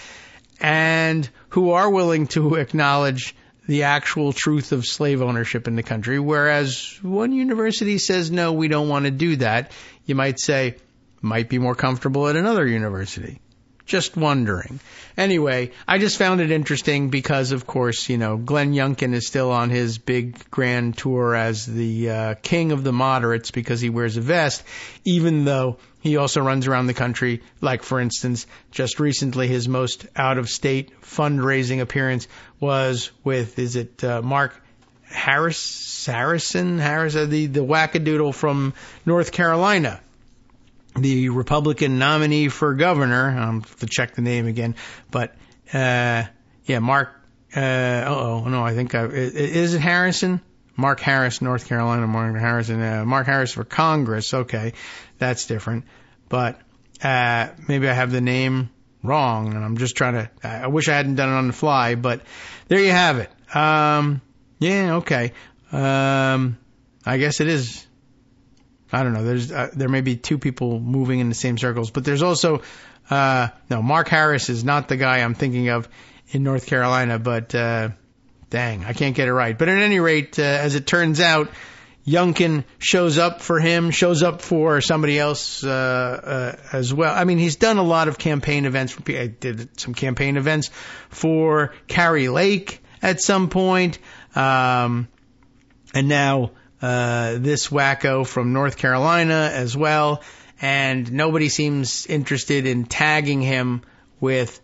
and who are willing to acknowledge the actual truth of slave ownership in the country, whereas one university says, no, we don't want to do that. You might say, might be more comfortable at another university. Just wondering. Anyway, I just found it interesting because, of course, Glenn Youngkin is still on his big grand tour as the king of the moderates because he wears a vest, even though he also runs around the country. Like, for instance, just recently his most out-of-state fundraising appearance was with, Mark Harris, the wackadoodle from North Carolina, the Republican nominee for governor. I have to check the name again, but Mark. I think is it Harrison? Mark Harris, North Carolina. Mark Harris for Congress. Okay, that's different. But maybe I have the name wrong, and I'm just trying to. I wish I hadn't done it on the fly, but there you have it. Okay. I guess it is. I don't know. There may be two people moving in the same circles, but there's also Mark Harris is not the guy I'm thinking of in North Carolina, but dang, I can't get it right. But at any rate, as it turns out, Youngkin shows up for somebody else as well. I mean, he's done a lot of campaign events. I did some campaign events for Carrie Lake at some point, and now this wacko from North Carolina as well, and nobody seems interested in tagging him with,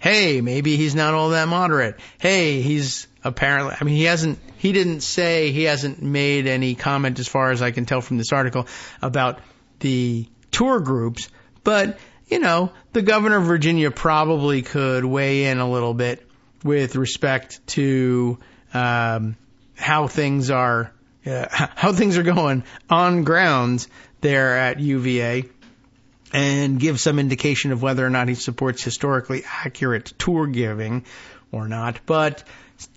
hey, maybe he's not all that moderate. Hey, he's apparently, I mean, he hasn't made any comment, as far as I can tell from this article, about the tour groups, but, you know, the governor of Virginia probably could weigh in a little bit with respect to how things are going on grounds there at UVA, and give some indication of whether or not he supports historically accurate tour giving or not, but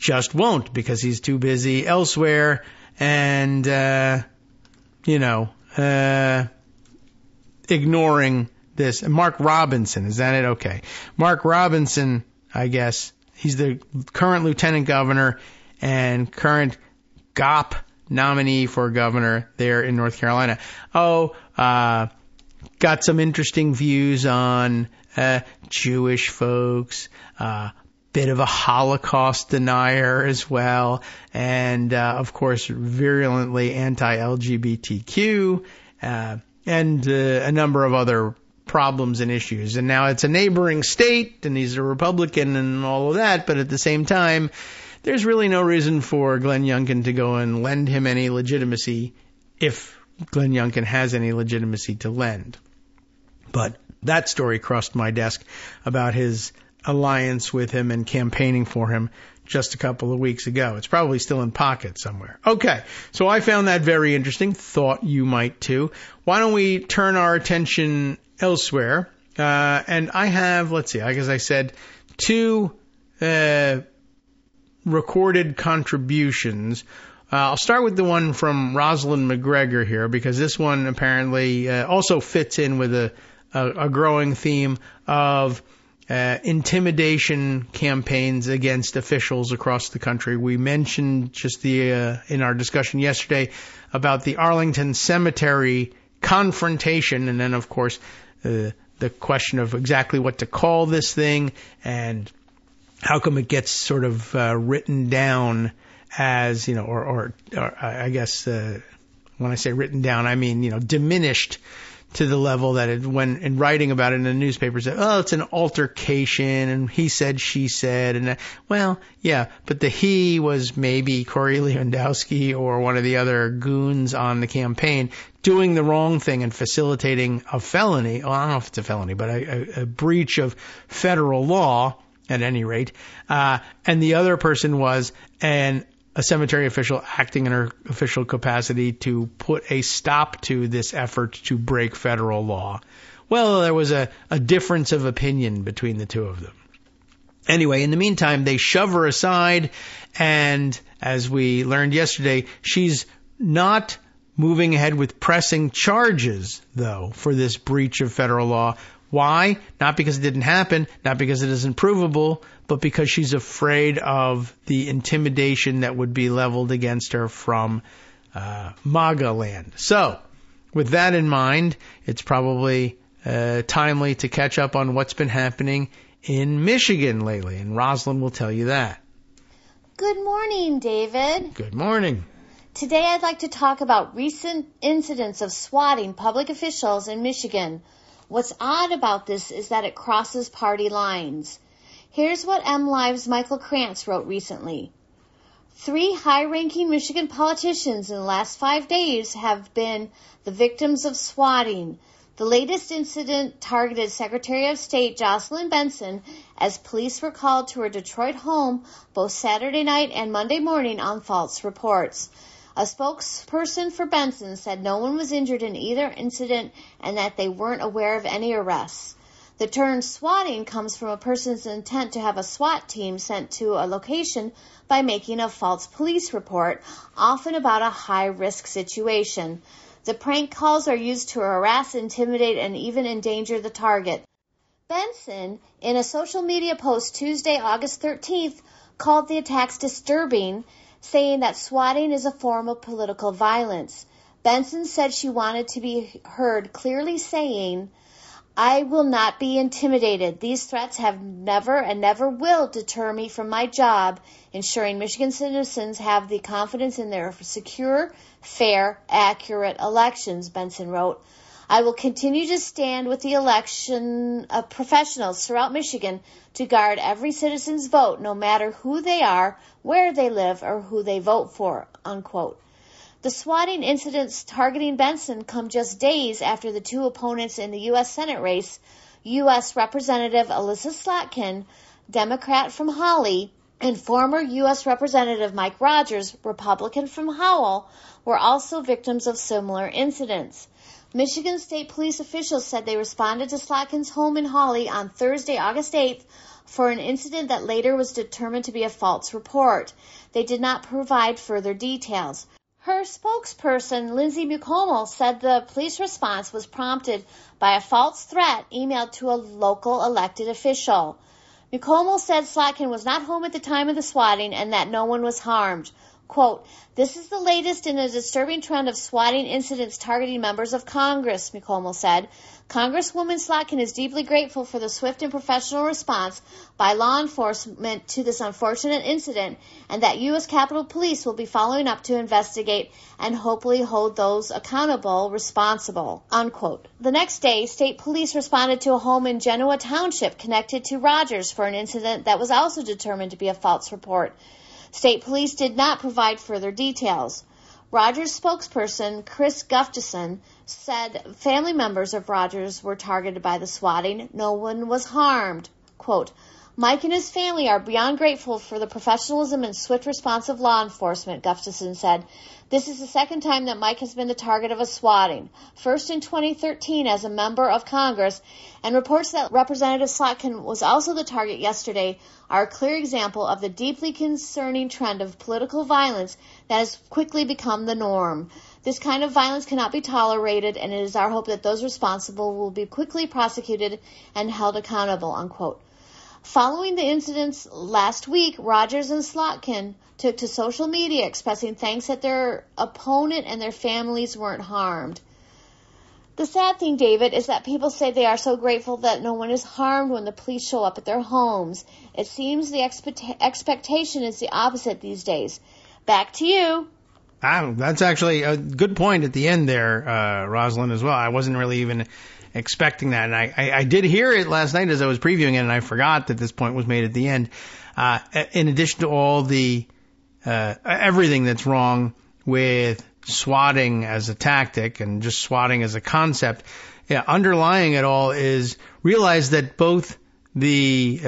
just won't, because he's too busy elsewhere and, ignoring this. Mark Robinson, is that it? Okay. Mark Robinson, I guess, he's the current lieutenant governor and current Gop nominee for governor there in North Carolina. Got some interesting views on Jewish folks, bit of a Holocaust denier as well, and of course virulently anti-LGBTQ, and a number of other problems and issues. And now it's a neighboring state, and he's a Republican and all of that, but at the same time, there's really no reason for Glenn Youngkin to go and lend him any legitimacy, if Glenn Youngkin has any legitimacy to lend. But that story crossed my desk about his alliance with him and campaigning for him just a couple of weeks ago. It's probably still in pocket somewhere. Okay, so I found that very interesting. Thought you might too. Why don't we turn our attention elsewhere? And I have, let's see, I guess I said 2 recorded contributions. I'll start with the one from Rosalyn MacGregor here, because this one apparently also fits in with a growing theme of intimidation campaigns against officials across the country. We mentioned just in our discussion yesterday about the Arlington cemetery confrontation, and then of course the question of exactly what to call this thing and how come it gets sort of written down as, or I guess when I say written down, I mean, diminished to the level that when in writing about it in the newspapers, it's an altercation and he said, she said, and well, yeah, but the he was maybe Corey Lewandowski or one of the other goons on the campaign doing the wrong thing and facilitating a felony. Well, I don't know if it's a felony, but a breach of federal law at any rate. And the other person was a cemetery official acting in her official capacity to put a stop to this effort to break federal law. Well, there was a difference of opinion between the two of them. Anyway, in the meantime, they shove her aside, and as we learned yesterday, she's not moving ahead with pressing charges, though, for this breach of federal law. Why? Not because it didn't happen, not because it isn't provable, but because she's afraid of the intimidation that would be leveled against her from MAGA land. So, with that in mind, it's probably timely to catch up on what's been happening in Michigan lately, and Rosalyn will tell you that. Good morning, David. Good morning. Today I'd like to talk about recent incidents of swatting public officials in Michigan. What's odd about this is that it crosses party lines. Here's what MLive's Michael Krantz wrote recently. 3 high-ranking Michigan politicians in the last 5 days have been the victims of swatting. The latest incident targeted Secretary of State Jocelyn Benson as police were called to her Detroit home both Saturday night and Monday morning on false reports. A spokesperson for Benson said no one was injured in either incident and that they weren't aware of any arrests. The term swatting comes from a person's intent to have a SWAT team sent to a location by making a false police report, often about a high-risk situation. The prank calls are used to harass, intimidate, and even endanger the target. Benson, in a social media post Tuesday, August 13th, called the attacks disturbing, saying that swatting is a form of political violence. Benson said she wanted to be heard clearly saying, "I will not be intimidated. These threats have never and never will deter me from my job, ensuring Michigan citizens have the confidence in their secure, fair, accurate elections," Benson wrote. I will continue to stand with the election of professionals throughout Michigan to guard every citizen's vote, no matter who they are, where they live, or who they vote for, unquote. The swatting incidents targeting Benson come just days after the two opponents in the U.S. Senate race, U.S. Representative Alyssa Slotkin, Democrat from Holly, and former U.S. Representative Mike Rogers, Republican from Howell, were also victims of similar incidents. Michigan State Police officials said they responded to Slotkin's home in Holly on Thursday, August 8th, for an incident that later was determined to be a false report. They did not provide further details. Her spokesperson, Lindsay Mucomo, said the police response was prompted by a false threat emailed to a local elected official. Mucomo said Slotkin was not home at the time of the swatting and that no one was harmed. Quote, "This is the latest in a disturbing trend of swatting incidents targeting members of Congress," Mucomo said. Congresswoman Slotkin is deeply grateful for the swift and professional response by law enforcement to this unfortunate incident, and that U.S. Capitol Police will be following up to investigate and hopefully hold those accountable responsible, unquote. The next day, state police responded to a home in Genoa Township connected to Rogers for an incident that was also determined to be a false report. State police did not provide further details. Rogers spokesperson Chris Gustafson said family members of Rogers were targeted by the swatting. No one was harmed. Quote, "Mike and his family are beyond grateful for the professionalism and swift response of law enforcement," Gustafson said. "This is the second time that Mike has been the target of a swatting, first in 2013 as a member of Congress, and reports that Representative Slotkin was also the target yesterday are a clear example of the deeply concerning trend of political violence that has quickly become the norm. This kind of violence cannot be tolerated, and it is our hope that those responsible will be quickly prosecuted and held accountable," unquote. Following the incidents last week, Rogers and Slotkin took to social media expressing thanks that their opponent and their families weren't harmed. The sad thing, David, is that people say they are so grateful that no one is harmed when the police show up at their homes. It seems the expectation is the opposite these days. Back to you. That's actually a good point at the end there, Rosalyn, as well. I wasn't really even expecting that. And I did hear it last night as I was previewing it, and I forgot that this point was made at the end. In addition to all the everything that's wrong with swatting as a tactic and just swatting as a concept, underlying it all is realize that both the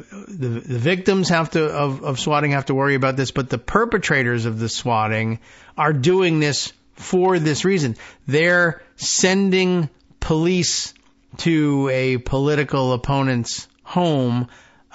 victims of swatting have to worry about this, but the perpetrators of the swatting are doing this for this reason. They're sending police to a political opponent's home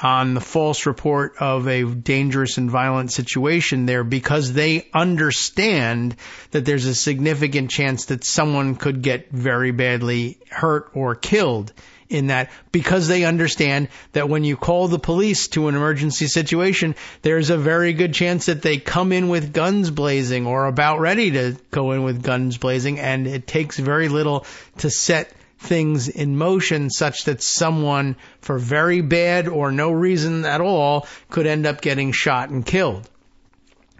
on the false report of a dangerous and violent situation there because they understand that there's a significant chance that someone could get very badly hurt or killed in that, because they understand that when you call the police to an emergency situation, there's a very good chance that they come in with guns blazing or about ready to go in with guns blazing, and it takes very little to set things in motion such that someone, for very bad or no reason at all, could end up getting shot and killed.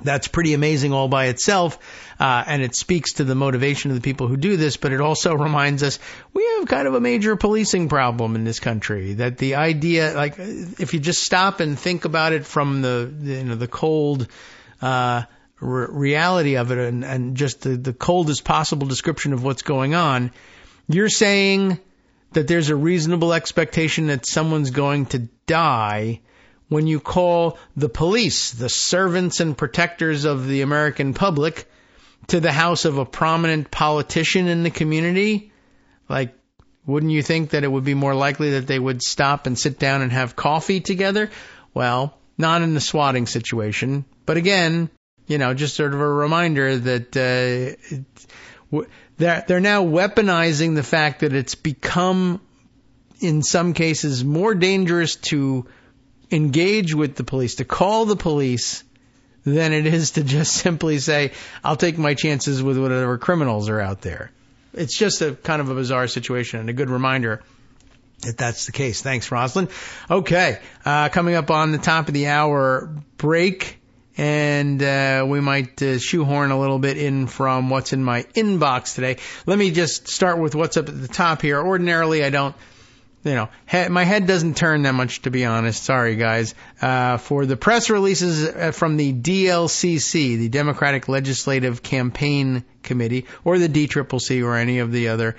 That's pretty amazing all by itself, and it speaks to the motivation of the people who do this, but it also reminds us we have kind of a major policing problem in this country. That the idea, like, if you just stop and think about it from the cold reality of it and just the coldest possible description of what's going on, you're saying that there's a reasonable expectation that someone's going to die when you call the police, the servants and protectors of the American public, to the house of a prominent politician in the community. Like, wouldn't you think that it would be more likely that they would stop and sit down and have coffee together? Well, not in the swatting situation. But again, just sort of a reminder that they're now weaponizing the fact that it's become, in some cases, more dangerous to engage with the police, to call the police, than it is to just simply say, I'll take my chances with whatever criminals are out there. It's just a kind of a bizarre situation and a good reminder that that's the case. Thanks, Rosalyn. Okay, coming up on the top of the hour break, and we might shoehorn a little bit in from what's in my inbox today. Let me just start with what's up at the top here. Ordinarily, I don't, my head doesn't turn that much, to be honest. Sorry, guys. For the press releases from the DLCC, the Democratic Legislative Campaign Committee, or the DCCC, or any of the other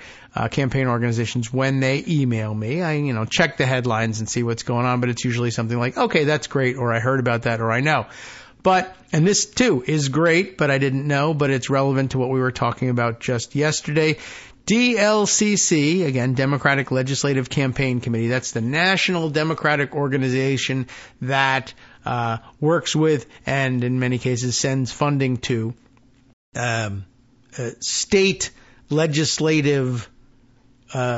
campaign organizations, when they email me, I, check the headlines and see what's going on, but it's usually something like, okay, that's great, or I heard about that, or I know. But, and this too is great, but I didn't know, but it's relevant to what we were talking about just yesterday. DLCC, again, Democratic Legislative Campaign Committee, that's the national Democratic organization that works with and in many cases sends funding to state legislative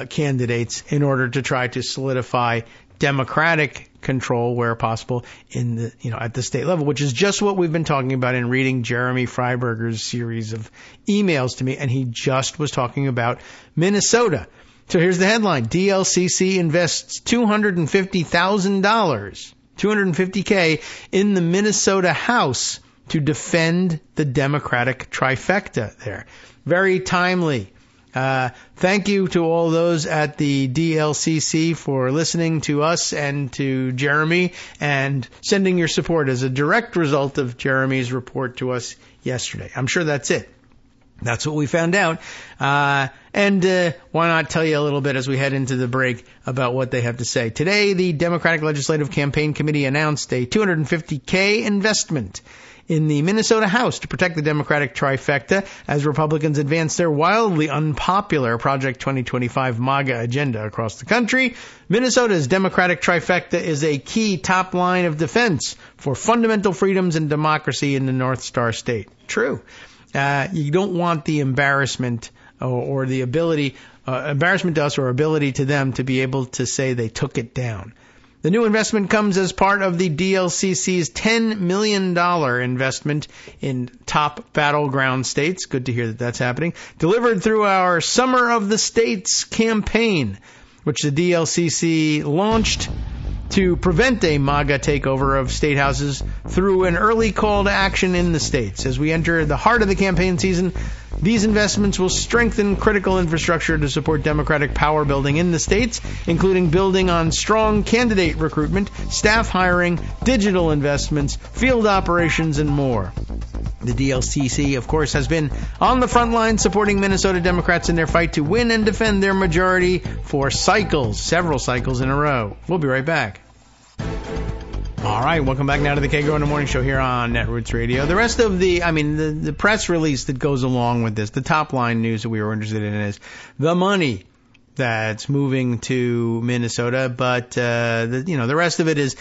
candidates in order to try to solidify Democratic control where possible in the, at the state level, which is just what we've been talking about in reading Jeremy Freiberger's series of emails to me. And he just was talking about Minnesota. So here's the headline. DLCC invests $250,000, $250K in the Minnesota House to defend the Democratic trifecta there. Very timely. Thank you to all those at the DLCC for listening to us and to Jeremy and sending your support as a direct result of Jeremy's report to us yesterday. I'm sure that's it. That's what we found out. And why not tell you a little bit as we head into the break about what they have to say. Today, the Democratic Legislative Campaign Committee announced a $250K investment in the Minnesota House to protect the Democratic trifecta as Republicans advance their wildly unpopular Project 2025 MAGA agenda across the country. Minnesota's Democratic trifecta is a key top line of defense for fundamental freedoms and democracy in the North Star state. True. You don't want the embarrassment or the ability, embarrassment to us or ability to them to be able to say they took it down. The new investment comes as part of the DLCC's $10 million investment in top battleground states. Good to hear that that's happening. Delivered through our Summer of the States campaign, which the DLCC launched to prevent a MAGA takeover of state houses through an early call to action in the states. As we enter the heart of the campaign season, these investments will strengthen critical infrastructure to support Democratic power building in the states, including building on strong candidate recruitment, staff hiring, digital investments, field operations, and more. The DLCC, of course, has been on the front line supporting Minnesota Democrats in their fight to win and defend their majority for several cycles in a row. We'll be right back. All right, welcome back now to the Kagro in the Morning Show here on Netroots Radio. The rest of the press release that goes along with this, the top line news that we were interested in is the money that's moving to Minnesota, but the rest of it is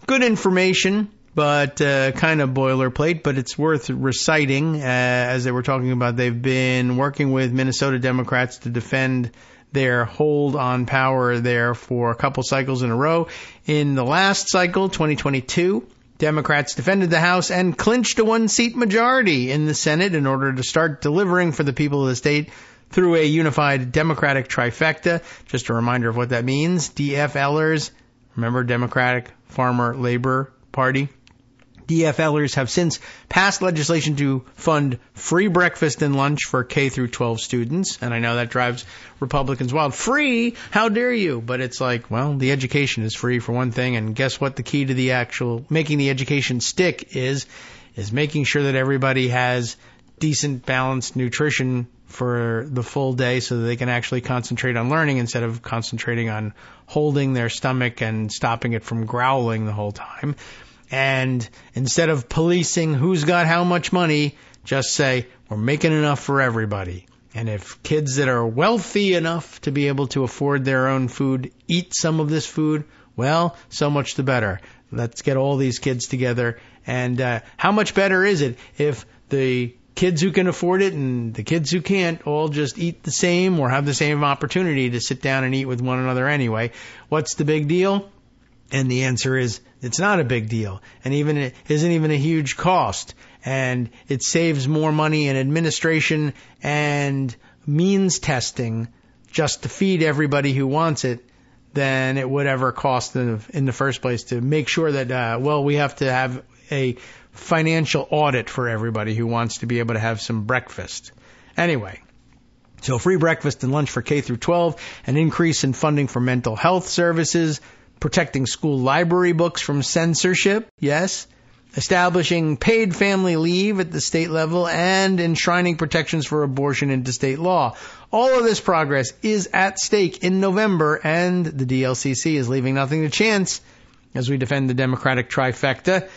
good information, but kind of boilerplate, but it's worth reciting. As they were talking about, they've been working with Minnesota Democrats to defend their hold on power there for a couple cycles in a row. In the last cycle, 2022, Democrats defended the House and clinched a one-seat majority in the Senate in order to start delivering for the people of the state through a unified Democratic trifecta. Just a reminder of what that means. DFLers, remember Democratic Farmer Labor Party? DFLers have since passed legislation to fund free breakfast and lunch for K through 12 students. And I know that drives Republicans wild. Free? How dare you? But it's like, well, the education is free for one thing. And guess what the key to the actual making the education stick is making sure that everybody has decent, balanced nutrition for the full day so that they can actually concentrate on learning instead of concentrating on holding their stomach and stopping it from growling the whole time. And instead of policing who's got how much money, just say, we're making enough for everybody. And if kids that are wealthy enough to be able to afford their own food eat some of this food, well, so much the better. Let's get all these kids together. And how much better is it if the kids who can afford it and the kids who can't all just eat the same or have the same opportunity to sit down and eat with one another anyway? What's the big deal? And the answer is, it's not a big deal, and it isn't even a huge cost, and it saves more money in administration and means testing just to feed everybody who wants it than it would ever cost in the first place to make sure that, we have to have a financial audit for everybody who wants to be able to have some breakfast. Anyway, so free breakfast and lunch for K through 12, an increase in funding for mental health services, protecting school library books from censorship, yes, establishing paid family leave at the state level, and enshrining protections for abortion into state law. All of this progress is at stake in November, and the DLCC is leaving nothing to chance as we defend the Democratic trifecta.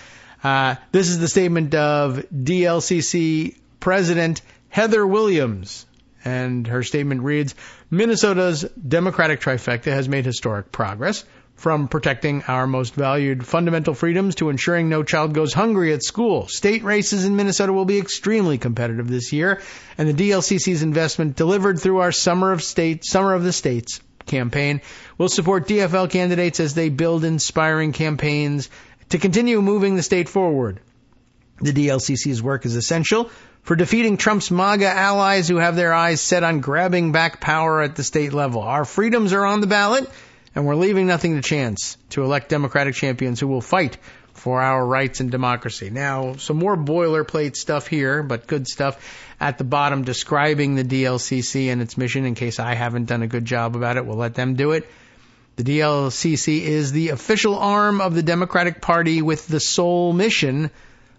This is the statement of DLCC President Heather Williams, and her statement reads, Minnesota's Democratic trifecta has made historic progress, from protecting our most valued fundamental freedoms to ensuring no child goes hungry at school. State races in Minnesota will be extremely competitive this year, and the DLCC's investment delivered through our Summer of the States campaign will support DFL candidates as they build inspiring campaigns to continue moving the state forward. The DLCC's work is essential for defeating Trump's MAGA allies who have their eyes set on grabbing back power at the state level. Our freedoms are on the ballot, and we're leaving nothing to chance to elect Democratic champions who will fight for our rights and democracy. Now, some more boilerplate stuff here, but good stuff at the bottom describing the DLCC and its mission. In case I haven't done a good job about it, we'll let them do it. The DLCC is the official arm of the Democratic Party with the sole mission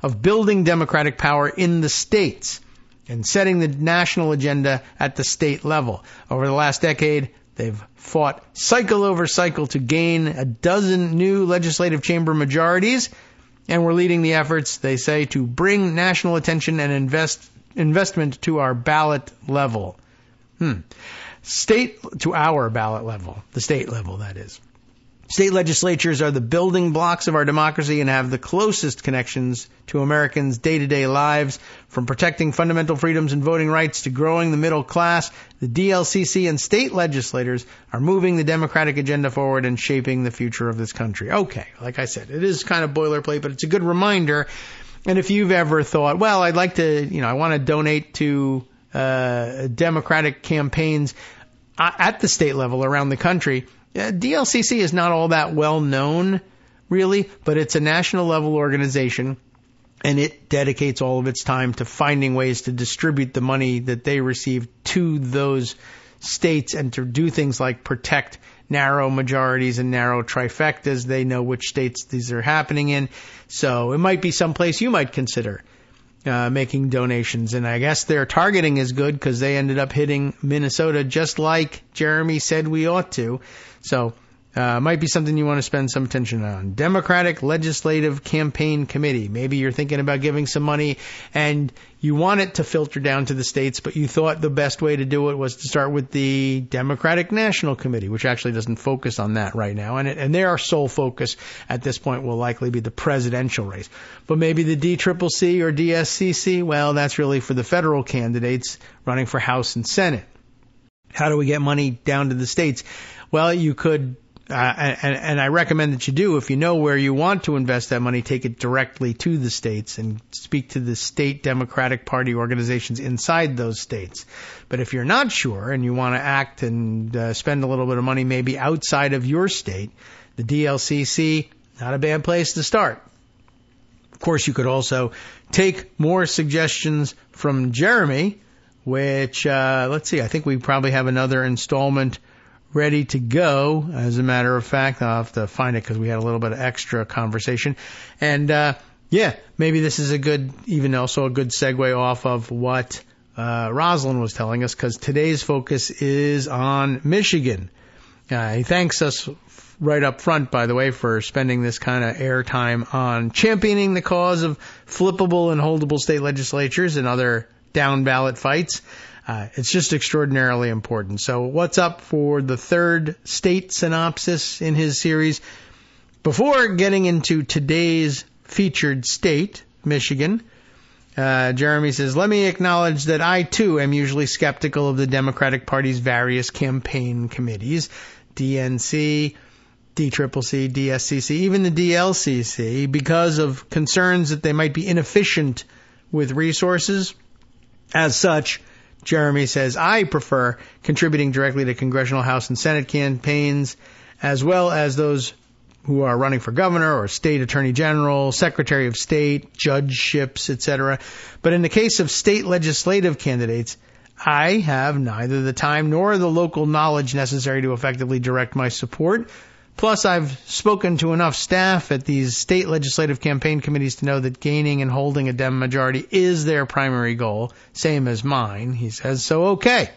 of building democratic power in the states and setting the national agenda at the state level. Over the last decade, they've fought cycle over cycle to gain a dozen new legislative chamber majorities, and we're leading the efforts, they say, to bring national attention and investment to our ballot level. To our ballot level. The state level, that is. State legislatures are the building blocks of our democracy and have the closest connections to Americans' day-to-day lives. From protecting fundamental freedoms and voting rights to growing the middle class, the DLCC and state legislators are moving the democratic agenda forward and shaping the future of this country. Okay, like I said, it is kind of boilerplate, but it's a good reminder. And if you've ever thought, well, I'd like to, I want to donate to Democratic campaigns at the state level around the country, DLCC is not all that well known, really, but it's a national level organization, and it dedicates all of its time to finding ways to distribute the money that they receive to those states and to do things like protect narrow majorities and narrow trifectas. They know which states these are happening in, so it might be someplace you might consider making donations. And I guess their targeting is good because they ended up hitting Minnesota just like Jeremy said we ought to. So might be something you want to spend some attention on. Democratic Legislative Campaign Committee. Maybe you're thinking about giving some money and you want it to filter down to the states, but you thought the best way to do it was to start with the Democratic National Committee, which actually doesn't focus on that right now. And their sole focus at this point will likely be the presidential race. But maybe the DCCC or DSCC, well, that's really for the federal candidates running for House and Senate. How do we get money down to the states? Well, you could, and I recommend that you do, if you know where you want to invest that money, take it directly to the states and speak to the state Democratic Party organizations inside those states. But if you're not sure and you want to act and spend a little bit of money maybe outside of your state, the DLCC, not a bad place to start. Of course, you could also take more suggestions from Jeremy, which, let's see, I think we probably have another installment ready to go. As a matter of fact, I'll have to find it because we had a little bit of extra conversation. And, maybe this is a good segue off of what Rosalyn was telling us, because today's focus is on Michigan. He thanks us right up front, by the way, for spending this kind of airtime on championing the cause of flippable and holdable state legislatures and other down ballot fights. It's just extraordinarily important. So what's up for the third state synopsis in his series? Before getting into today's featured state, Michigan, Jeremy says, let me acknowledge that I, too, am usually skeptical of the Democratic Party's various campaign committees, DNC, DCCC, DSCC, even the DLCC, because of concerns that they might be inefficient with resources. As such, Jeremy says, I prefer contributing directly to congressional House and Senate campaigns, as well as those who are running for governor or state attorney general, secretary of state, judgeships, etc. But in the case of state legislative candidates, I have neither the time nor the local knowledge necessary to effectively direct my support. Plus, I've spoken to enough staff at these state legislative campaign committees to know that gaining and holding a Dem majority is their primary goal, same as mine. He says, so okay.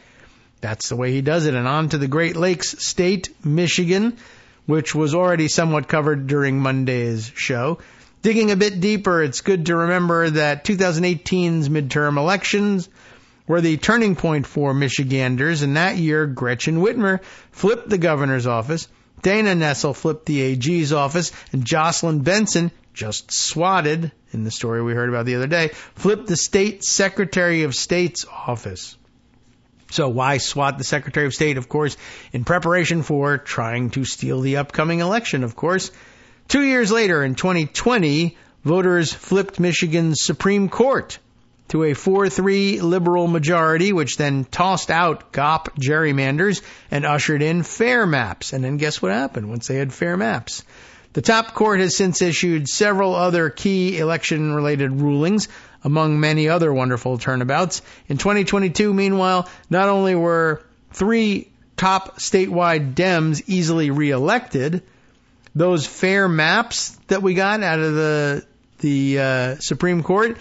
That's the way he does it. And on to the Great Lakes state, Michigan, which was already somewhat covered during Monday's show. Digging a bit deeper, it's good to remember that 2018's midterm elections were the turning point for Michiganders, and that year Gretchen Whitmer flipped the governor's office, Dana Nessel flipped the AG's office, and Jocelyn Benson, just swatted, in the story we heard about the other day, flipped the state Secretary of State's office. So why swat the Secretary of State? Of course, in preparation for trying to steal the upcoming election, of course. 2 years later, in 2020, voters flipped Michigan's Supreme Court to a 4-3 liberal majority, which then tossed out Gop gerrymanders and ushered in fair maps. And then guess what happened once they had fair maps? The top court has since issued several other key election-related rulings, among many other wonderful turnabouts. In 2022, meanwhile, not only were 3 top statewide Dems easily reelected, those fair maps that we got out of the Supreme Court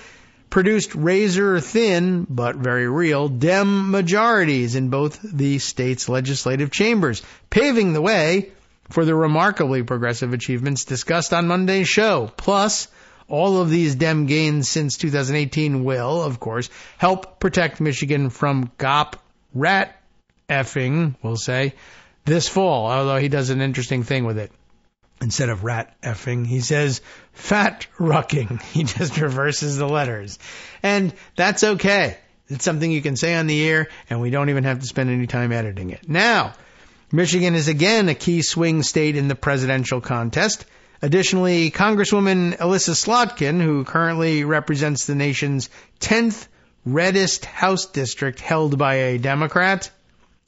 produced razor-thin, but very real, Dem majorities in both the state's legislative chambers, paving the way for the remarkably progressive achievements discussed on Monday's show. Plus, all of these Dem gains since 2018 will, of course, help protect Michigan from Gop rat effing, we'll say, this fall, although he does an interesting thing with it. Instead of rat effing, he says fat rucking. He just reverses the letters. And that's okay. It's something you can say on the air, and we don't even have to spend any time editing it. Now, Michigan is again a key swing state in the presidential contest. Additionally, Congresswoman Alyssa Slotkin, who currently represents the nation's 10th reddest House district held by a Democrat,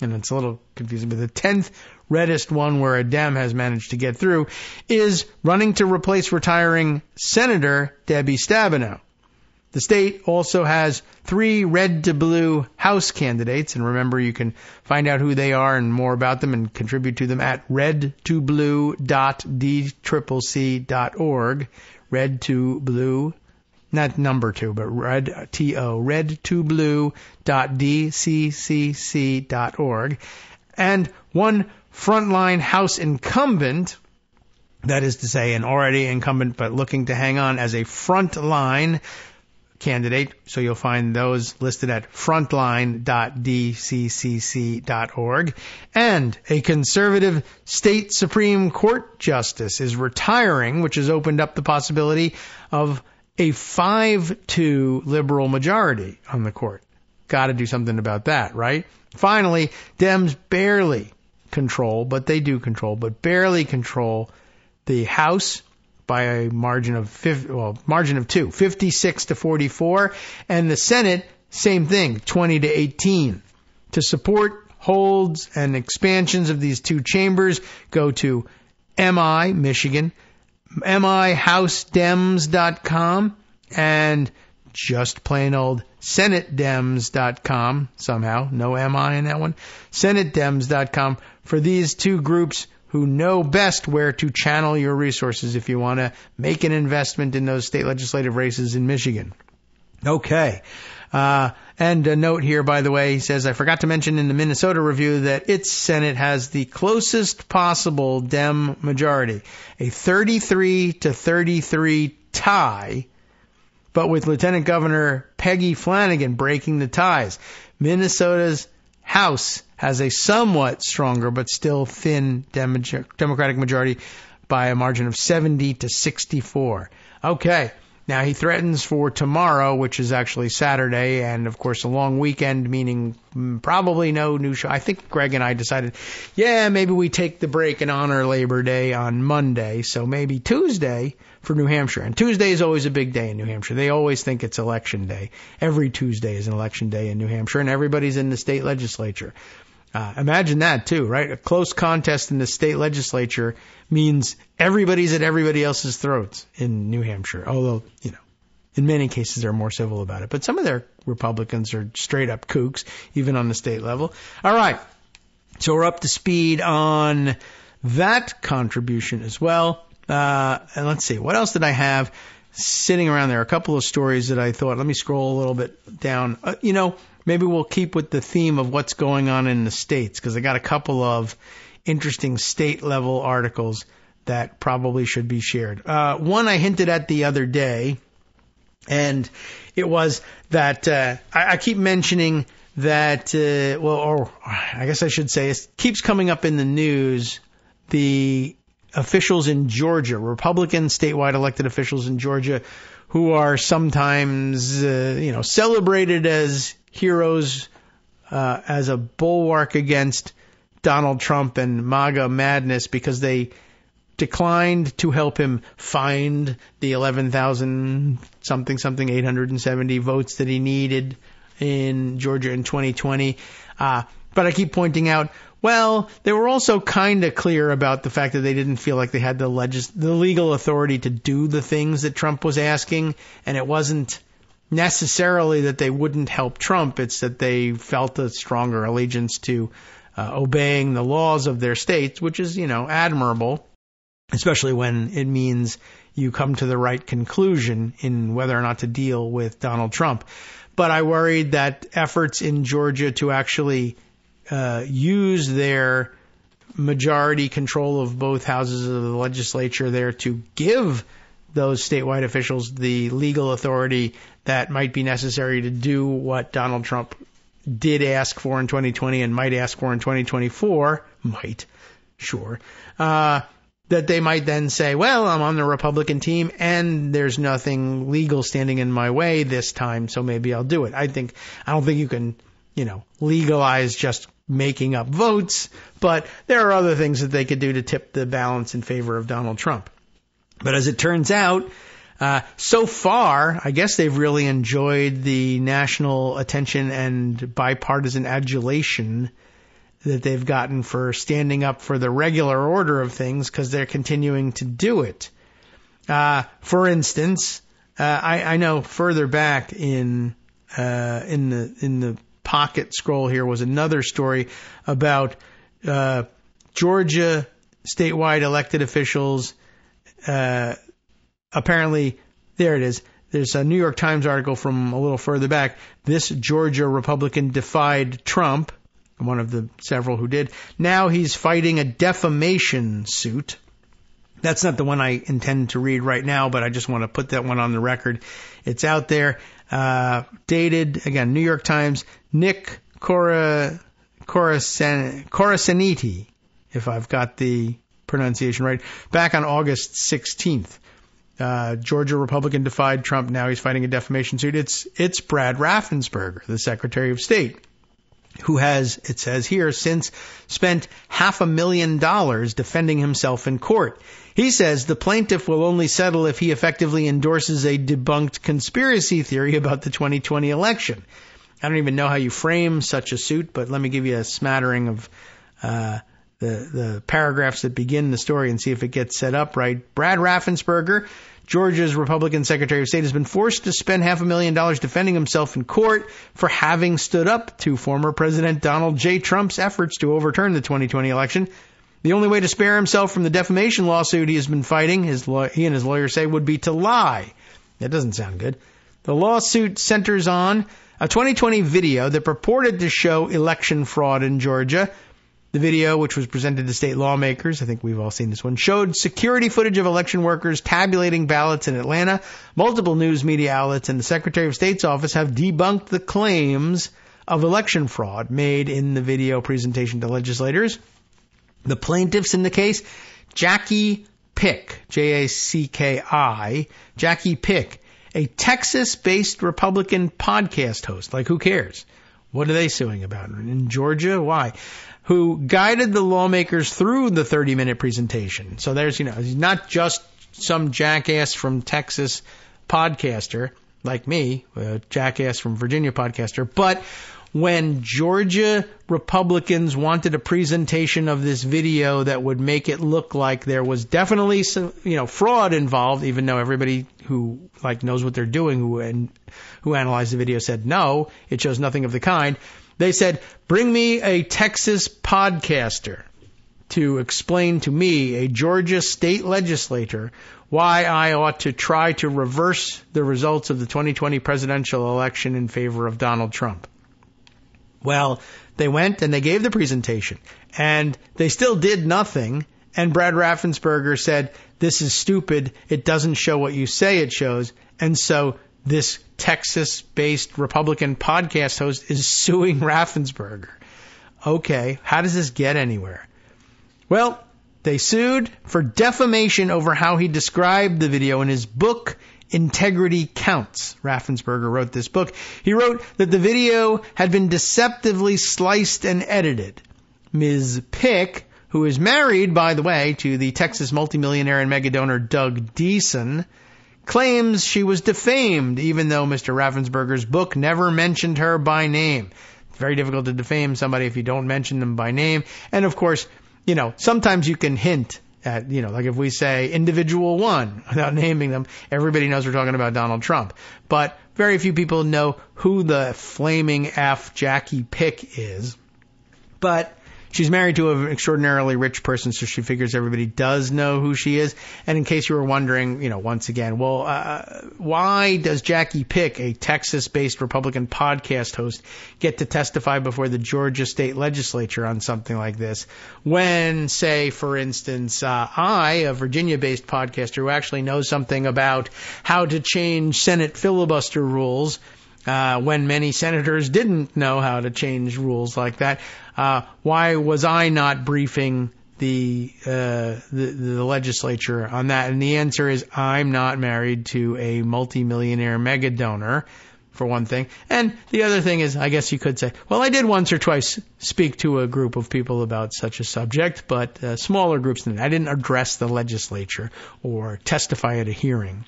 and it's a little confusing, but the 10th reddest one where a Dem has managed to get through, is running to replace retiring Senator Debbie Stabenow. The state also has 3 red to blue House candidates, and remember you can find out who they are and more about them and contribute to them at red2blue.dccc.org. Red to blue, not number 2, but red, T-O, red2blue.dccc.org. And one frontline House incumbent, that is to say an already incumbent but looking to hang on as a frontline candidate, so you'll find those listed at frontline.dccc.org. And a conservative state Supreme Court justice is retiring, which has opened up the possibility of a 5-2 liberal majority on the court. Got to do something about that, right? Finally, Dems barely control, but they do control, but barely control the House by a margin of 2, 56 to 44, and the Senate, same thing, 20 to 18. To support holds and expansions of these 2 chambers, go to MI, Michigan, MIHouseDems.com, and just plain old SenateDems.com, somehow, no MI in that one, SenateDems.com, for these 2 groups who know best where to channel your resources if you want to make an investment in those state legislative races in Michigan. Okay. And a note here, by the way, he says, I forgot to mention in the Minnesota review that its Senate has the closest possible Dem majority, a 33 to 33 tie, but with Lieutenant Governor Peggy Flanagan breaking the ties. Minnesota's House has a somewhat stronger but still thin Democratic majority by a margin of 70 to 64. Okay, now he threatens for tomorrow, which is actually Saturday, and of course a long weekend, meaning probably no new show. I think Greg and I decided, maybe we take the break and honor Labor Day on Monday, so maybe Tuesday for New Hampshire. And Tuesday is always a big day in New Hampshire. They always think it's election day. Every Tuesday is an election day in New Hampshire, and everybody's in the state legislature. Imagine that too, right? A close contest in the state legislature means everybody's at everybody else's throats in New Hampshire. Although, in many cases they're more civil about it. But some of their Republicans are straight up kooks, even on the state level. All right. So we're up to speed on that contribution as well. And let's see, what else did I have sitting around there? A couple of stories that I thought, let me scroll a little bit down. Maybe we'll keep with the theme of what's going on in the states, because I got a couple of interesting state-level articles that probably should be shared. One I hinted at the other day, and it was that I keep mentioning that, or I guess I should say, it keeps coming up in the news, the officials in Georgia, Republican statewide elected officials in Georgia, who are sometimes, celebrated as heroes, as a bulwark against Donald Trump and MAGA madness because they declined to help him find the 11,000 something 870 votes that he needed in Georgia in 2020. But I keep pointing out, well, they were also kind of clear about the fact that they didn't feel like they had the legal authority to do the things that Trump was asking, and it wasn't necessarily that they wouldn't help Trump. It's that they felt a stronger allegiance to obeying the laws of their states, which is, admirable, especially when it means you come to the right conclusion in whether or not to deal with Donald Trump. But I worried that efforts in Georgia to actually use their majority control of both houses of the legislature there to give those statewide officials the legal authority that might be necessary to do what Donald Trump did ask for in 2020 and might ask for in 2024, that they might then say, well, I'm on the Republican team and there's nothing legal standing in my way this time, so maybe I'll do it. I don't think you can, legalize just making up votes, but there are other things that they could do to tip the balance in favor of Donald Trump. But as it turns out, so far, I guess they've really enjoyed the national attention and bipartisan adulation that they've gotten for standing up for the regular order of things, because they're continuing to do it. For instance, I know further back in the pocket scroll here was another story about Georgia statewide elected officials. Apparently, there it is. There's a New York Times article from a little further back. This Georgia Republican defied Trump, one of the several who did. Now he's fighting a defamation suit. That's not the one I intend to read right now, but I just want to put that one on the record. It's out there. Dated, again, New York Times, Nick Corasaniti, if I've got the pronunciation right, back on August 16th. Georgia Republican defied Trump. Now he's fighting a defamation suit. It's Brad Raffensperger, the Secretary of State, who has, it says here, since spent $500,000 defending himself in court. He says the plaintiff will only settle if he effectively endorses a debunked conspiracy theory about the 2020 election. I don't even know how you frame such a suit, but let me give you a smattering of the paragraphs that begin the story and see if it gets set up right. Brad Raffensperger, Georgia's Republican Secretary of State, has been forced to spend $500,000 defending himself in court for having stood up to former President Donald J. Trump's efforts to overturn the 2020 election. The only way to spare himself from the defamation lawsuit he has been fighting, he and his lawyers say, would be to lie. That doesn't sound good. The lawsuit centers on a 2020 video that purported to show election fraud in Georgia. The video, which was presented to state lawmakers, I think we've all seen this one, showed security footage of election workers tabulating ballots in Atlanta. Multiple news media outlets and the Secretary of State's office have debunked the claims of election fraud made in the video presentation to legislators. The plaintiffs in the case, Jackie Pick, Jacki, Jackie Pick, a Texas-based Republican podcast host. Like, who cares? What are they suing about? In Georgia? Why? Who guided the lawmakers through the 30-minute presentation. So there's, he's not just some jackass from Texas podcaster like me, a jackass from Virginia podcaster, but when Georgia Republicans wanted a presentation of this video that would make it look like there was definitely some, fraud involved, even though everybody who knows what they're doing, who analyzed the video said no, it shows nothing of the kind. They said, bring me a Texas podcaster to explain to me, a Georgia state legislator, why I ought to try to reverse the results of the 2020 presidential election in favor of Donald Trump. Well, they went and they gave the presentation, and they still did nothing, and Brad Raffensperger said, this is stupid, it doesn't show what you say it shows, and so this Texas-based Republican podcast host is suing Raffensperger. Okay, how does this get anywhere? Well, they sued for defamation over how he described the video in his book, Integrity Counts. Raffensperger wrote this book. He wrote that the video had been deceptively sliced and edited. Ms. Pick, who is married, by the way, to the Texas multimillionaire and mega donor Doug Deason, claims she was defamed, even though Mr. Raffensperger's book never mentioned her by name. It's very difficult to defame somebody if you don't mention them by name. And of course, sometimes you can hint at, like if we say individual one without naming them, everybody knows we're talking about Donald Trump. But very few people know who the flaming F Jackie Pick is. But she's married to an extraordinarily rich person, so she figures everybody does know who she is. And in case you were wondering, once again, why does Jackie Pick, a Texas-based Republican podcast host, get to testify before the Georgia state legislature on something like this? When, say, for instance, I, a Virginia-based podcaster who actually knows something about how to change Senate filibuster rules, when many senators didn't know how to change rules like that, why was I not briefing the legislature on that? And the answer is, I'm not married to a multimillionaire mega donor, for one thing. And the other thing is, I guess you could say, well, I did once or twice speak to a group of people about such a subject, but smaller groups than that. I didn't address the legislature or testify at a hearing.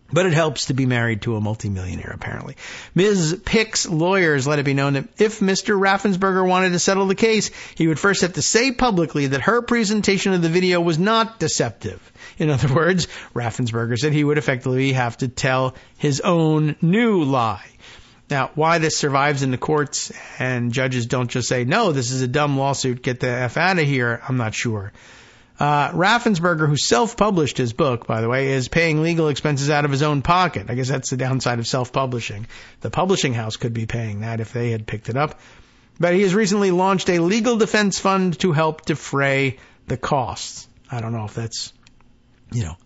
But it helps to be married to a multimillionaire, apparently. Ms. Pick's lawyers let it be known that if Mr. Raffensperger wanted to settle the case, he would first have to say publicly that her presentation of the video was not deceptive. In other words, Raffensperger said he would effectively have to tell his own new lie. Now, why this survives in the courts and judges don't just say, no, this is a dumb lawsuit, get the F out of here, I'm not sure. Raffensperger, who self-published his book, by the way, is paying legal expenses out of his own pocket. I guess that's the downside of self-publishing. The publishing house could be paying that if they had picked it up. But he has recently launched a legal defense fund to help defray the costs. I don't know if that's,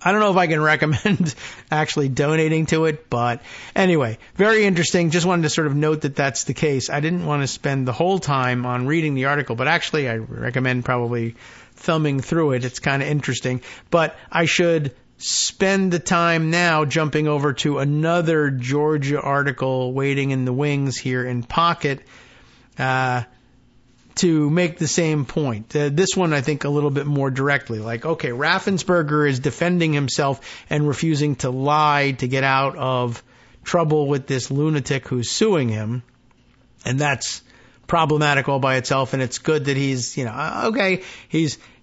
I don't know if I can recommend actually donating to it, but anyway, very interesting. Just wanted to sort of note that that's the case. I didn't want to spend the whole time on reading the article, but actually I recommend probably thumbing through it. It's kind of interesting. But I should spend the time now jumping over to another Georgia article waiting in the wings here in Pocket to make the same point. This one, I think, a little bit more directly. Like, okay, Raffensperger is defending himself and refusing to lie to get out of trouble with this lunatic who's suing him. And that's problematic all by itself, and it's good that he's,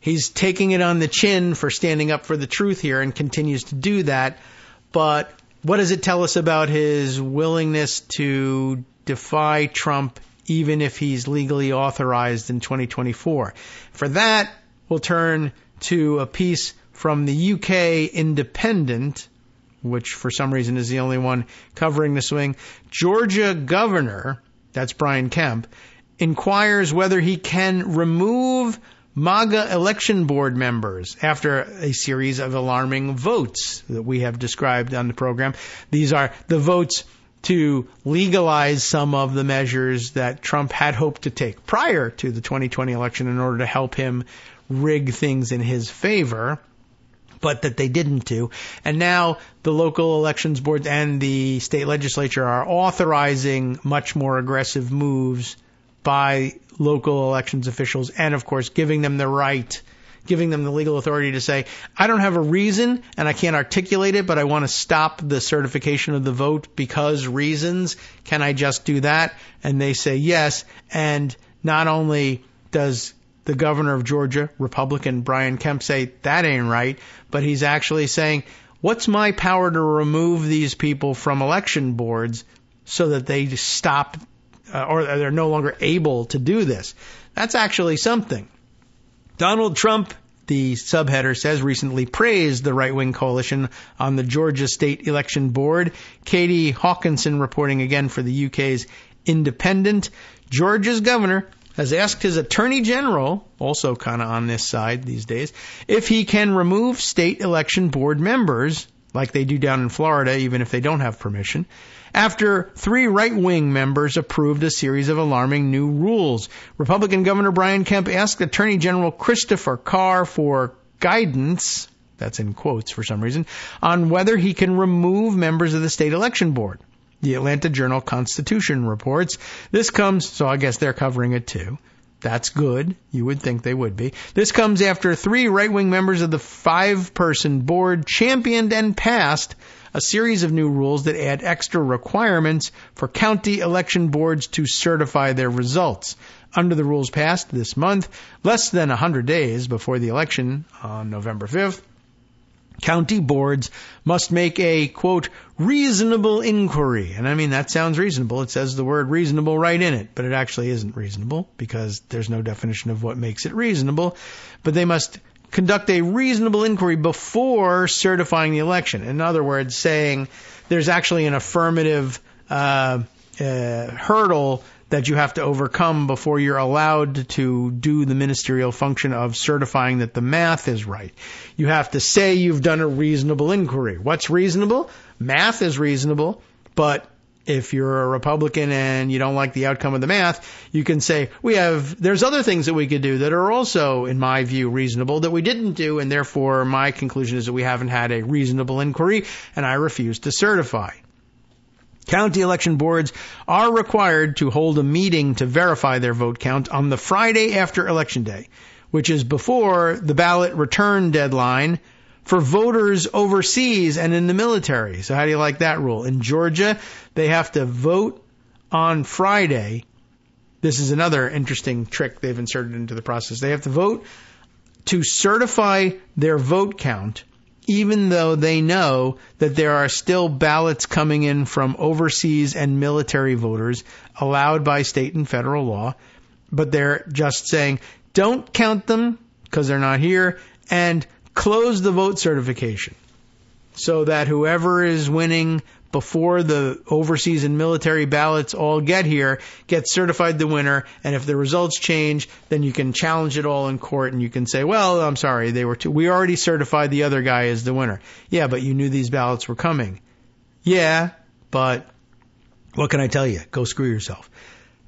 he's taking it on the chin for standing up for the truth here and continues to do that. But what does it tell us about his willingness to defy Trump even if he's legally authorized in 2024? For that, we'll turn to a piece from the UK Independent, which for some reason is the only one covering the swing. Georgia governor, that's Brian Kemp, inquires whether he can remove MAGA election board members after a series of alarming votes that we have described on the program. These are the votes to legalize some of the measures that Trump had hoped to take prior to the 2020 election in order to help him rig things in his favor, but that they didn't do. And now the local elections boards and the state legislature are authorizing much more aggressive moves by local elections officials and, of course, giving them the right giving them the legal authority to say, I don't have a reason and I can't articulate it, but I want to stop the certification of the vote because reasons. Can I just do that? And they say yes. And not only does the governor of Georgia, Republican Brian Kemp, say that ain't right, but he's actually saying, what's my power to remove these people from election boards so that they stop or they're no longer able to do this? That's actually something. Donald Trump, the subheader says, recently praised the right-wing coalition on the Georgia State Election Board. Katie Hawkinson reporting again for the UK's Independent. Georgia's governor has asked his attorney general, also kind of on this side these days, if he can remove state election board members, like they do down in Florida, even if they don't have permission, after 3 right-wing members approved a series of alarming new rules. Republican Governor Brian Kemp asked Attorney General Christopher Carr for guidance, that's in quotes for some reason, on whether he can remove members of the state election board. The Atlanta Journal-Constitution reports this comes, so I guess they're covering it too. That's good. You would think they would be. This comes after 3 right-wing members of the 5-person board championed and passed a series of new rules that add extra requirements for county election boards to certify their results. Under the rules passed this month, less than 100 days before the election on November 5th, county boards must make a, quote, reasonable inquiry. And I mean, that sounds reasonable. It says the word reasonable right in it, but it actually isn't reasonable because there's no definition of what makes it reasonable. But they must conduct a reasonable inquiry before certifying the election. In other words, saying there's actually an affirmative hurdle that you have to overcome before you're allowed to do the ministerial function of certifying that the math is right. You have to say you've done a reasonable inquiry. What's reasonable? Math is reasonable, but if you're a Republican and you don't like the outcome of the math, you can say, there's other things that we could do that are also, in my view, reasonable that we didn't do, and therefore my conclusion is that we haven't had a reasonable inquiry, and I refuse to certify. County election boards are required to hold a meeting to verify their vote count on the Friday after Election Day, which is before the ballot return deadline for voters overseas and in the military. So how do you like that rule? In Georgia, they have to vote on Friday. This is another interesting trick they've inserted into the process. They have to vote to certify their vote count, even though they know that there are still ballots coming in from overseas and military voters allowed by state and federal law. But they're just saying, don't count them because they're not here, and close the vote certification so that whoever is winning before the overseas and military ballots all get here gets certified the winner. And if the results change, then you can challenge it all in court and you can say, well, I'm sorry, we already certified the other guy as the winner. Yeah, but you knew these ballots were coming. Yeah, but what can I tell you? Go screw yourself.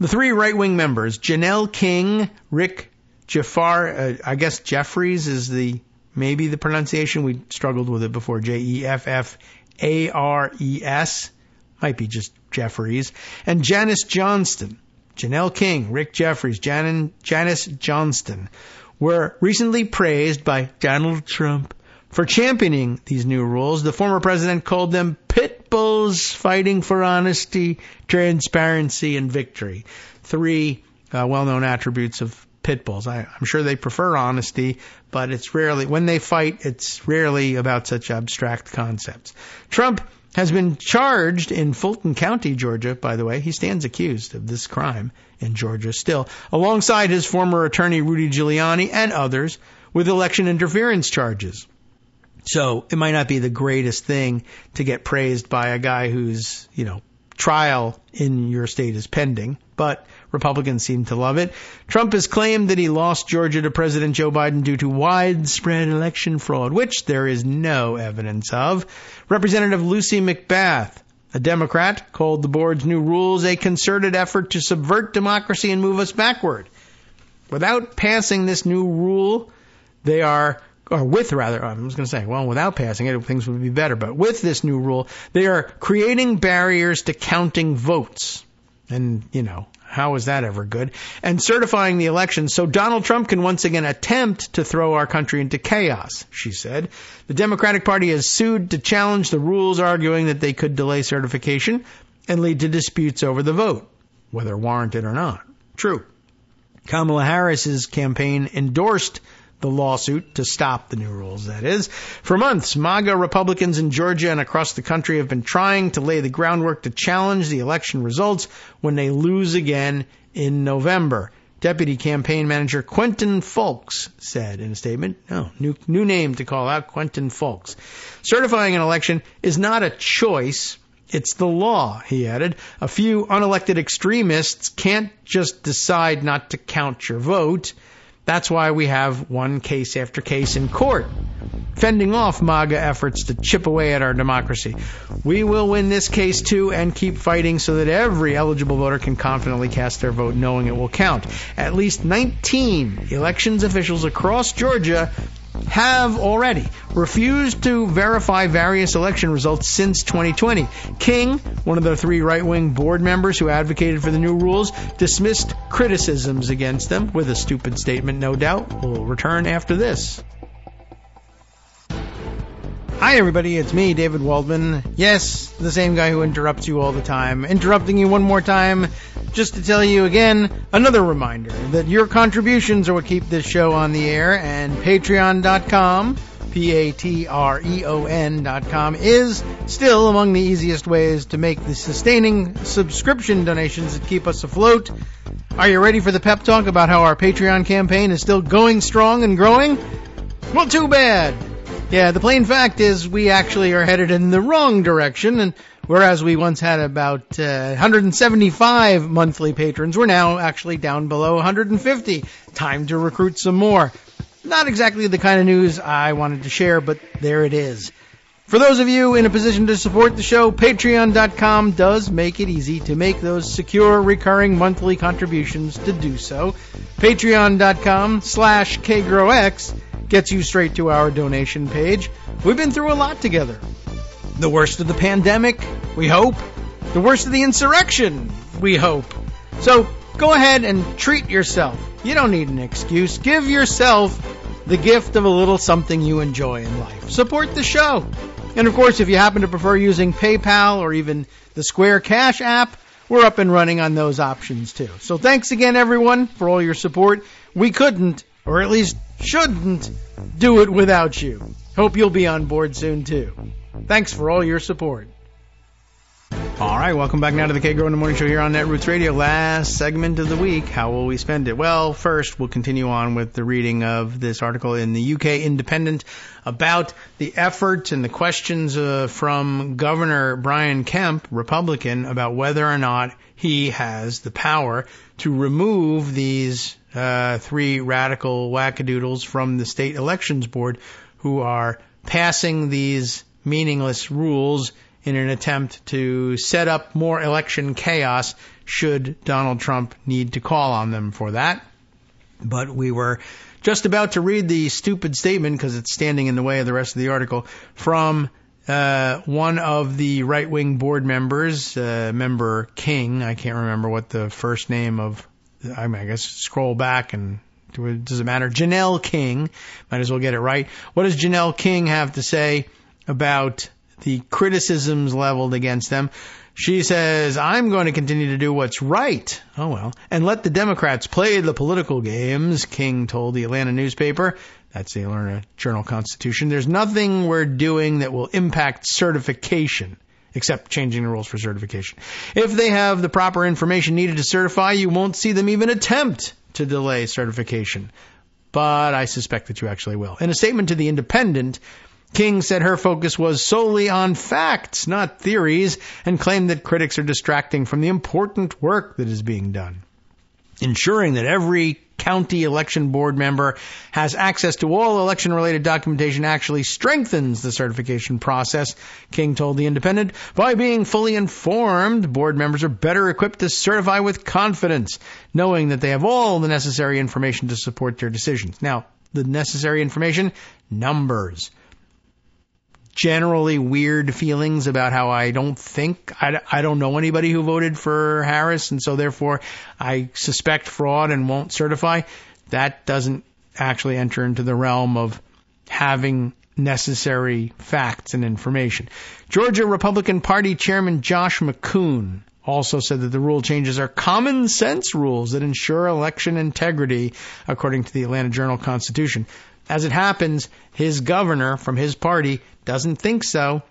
The 3 right-wing members, Janelle King, Rick Jafar, I guess Jeffries is maybe the pronunciation. We struggled with it before. Jeffares. Might be just Jeffries. And Janice Johnston. Janelle King, Rick Jeffries, Janice Johnston were recently praised by Donald Trump for championing these new rules. The former president called them pit bulls fighting for honesty, transparency, and victory. 3 well-known attributes of pit bulls. I'm sure they prefer honesty, but it's rarely, when they fight, it's rarely about such abstract concepts. Trump has been charged in Fulton County, Georgia, by the way. He stands accused of this crime in Georgia still, alongside his former attorney Rudy Giuliani and others, with election interference charges. So it might not be the greatest thing to get praised by a guy whose, trial in your state is pending, but Republicans seem to love it. Trump has claimed that he lost Georgia to President Joe Biden due to widespread election fraud, which there is no evidence of. Representative Lucy McBath, a Democrat, called the board's new rules a concerted effort to subvert democracy and move us backward. Without passing this new rule, without passing it, things would be better. But with this new rule, they are creating barriers to counting votes. And, How is that ever good? And certifying the election so Donald Trump can once again attempt to throw our country into chaos, she said. The Democratic Party has sued to challenge the rules, arguing that they could delay certification and lead to disputes over the vote, whether warranted or not. True. Kamala Harris's campaign endorsed the lawsuit to stop the new rules, that is. For months, MAGA Republicans in Georgia and across the country have been trying to lay the groundwork to challenge the election results when they lose again in November. Deputy Campaign Manager Quentin Fulks said in a statement, new name to call out, Quentin Fulks. Certifying an election is not a choice, it's the law, he added. A few unelected extremists can't just decide not to count your vote. That's why we have one case after case in court, fending off MAGA efforts to chip away at our democracy. We will win this case too and keep fighting so that every eligible voter can confidently cast their vote knowing it will count. At least 19 elections officials across Georgia have already refused to verify various election results since 2020. King, one of the 3 right-wing board members who advocated for the new rules, dismissed criticisms against them with a stupid statement, no doubt. We'll return after this. Hi, everybody. It's me, David Waldman. Yes, the same guy who interrupts you all the time. Interrupting you one more time just to tell you again, another reminder that your contributions are what keep this show on the air, and Patreon.com, Patreon.com, is still among the easiest ways to make the sustaining subscription donations that keep us afloat. Are you ready for the pep talk about how our Patreon campaign is still going strong and growing? Well, too bad. Yeah, the plain fact is we actually are headed in the wrong direction, and whereas we once had about 175 monthly patrons, we're now actually down below 150. Time to recruit some more. Not exactly the kind of news I wanted to share, but there it is. For those of you in a position to support the show, Patreon.com does make it easy to make those secure, recurring monthly contributions to do so. Patreon.com/KagroX gets you straight to our donation page. We've been through a lot together. The worst of the pandemic, we hope. The worst of the insurrection, we hope. So go ahead and treat yourself. You don't need an excuse. Give yourself the gift of a little something you enjoy in life. Support the show. And of course, if you happen to prefer using PayPal or even the Square Cash app, we're up and running on those options too. So thanks again, everyone, for all your support. We couldn't, or at least shouldn't, do it without you. Hope you'll be on board soon too. Thanks for all your support. All right, welcome back now to the Kagro in the Morning Show here on Netroots Radio. Last segment of the week. How will we spend it? Well, first, we'll continue on with the reading of this article in the UK Independent about the effort and the questions from Governor Brian Kemp, Republican, about whether or not he has the power to remove these 3 radical wackadoodles from the state elections board who are passing these meaningless rules in an attempt to set up more election chaos should Donald Trump need to call on them for that. But we were just about to read the stupid statement, because it's standing in the way of the rest of the article, from one of the right-wing board members, Member King. I can't remember what the first name of, I guess scroll back and does it matter? Janelle King. Might as well get it right. What does Janelle King have to say about the criticisms leveled against them? She says, I'm going to continue to do what's right. Oh, well. And let the Democrats play the political games, King told the Atlanta newspaper. That's the Atlanta Journal-Constitution. There's nothing we're doing that will impact certification, except changing the rules for certification. If they have the proper information needed to certify, you won't see them even attempt to delay certification. But I suspect that you actually will. In a statement to the Independent, King said her focus was solely on facts, not theories, and claimed that critics are distracting from the important work that is being done. Ensuring that every county election board member has access to all election-related documentation actually strengthens the certification process, King told the Independent. By being fully informed, board members are better equipped to certify with confidence, knowing that they have all the necessary information to support their decisions. Now, the necessary information? Numbers. generally weird feelings about how I don't know anybody who voted for Harris, and so therefore I suspect fraud and won't certify, that doesn't actually enter into the realm of having necessary facts and information. Georgia Republican Party Chairman Josh McCoon also said that the rule changes are common sense rules that ensure election integrity, according to the Atlanta Journal-Constitution. As it happens, his governor from his party doesn't think so.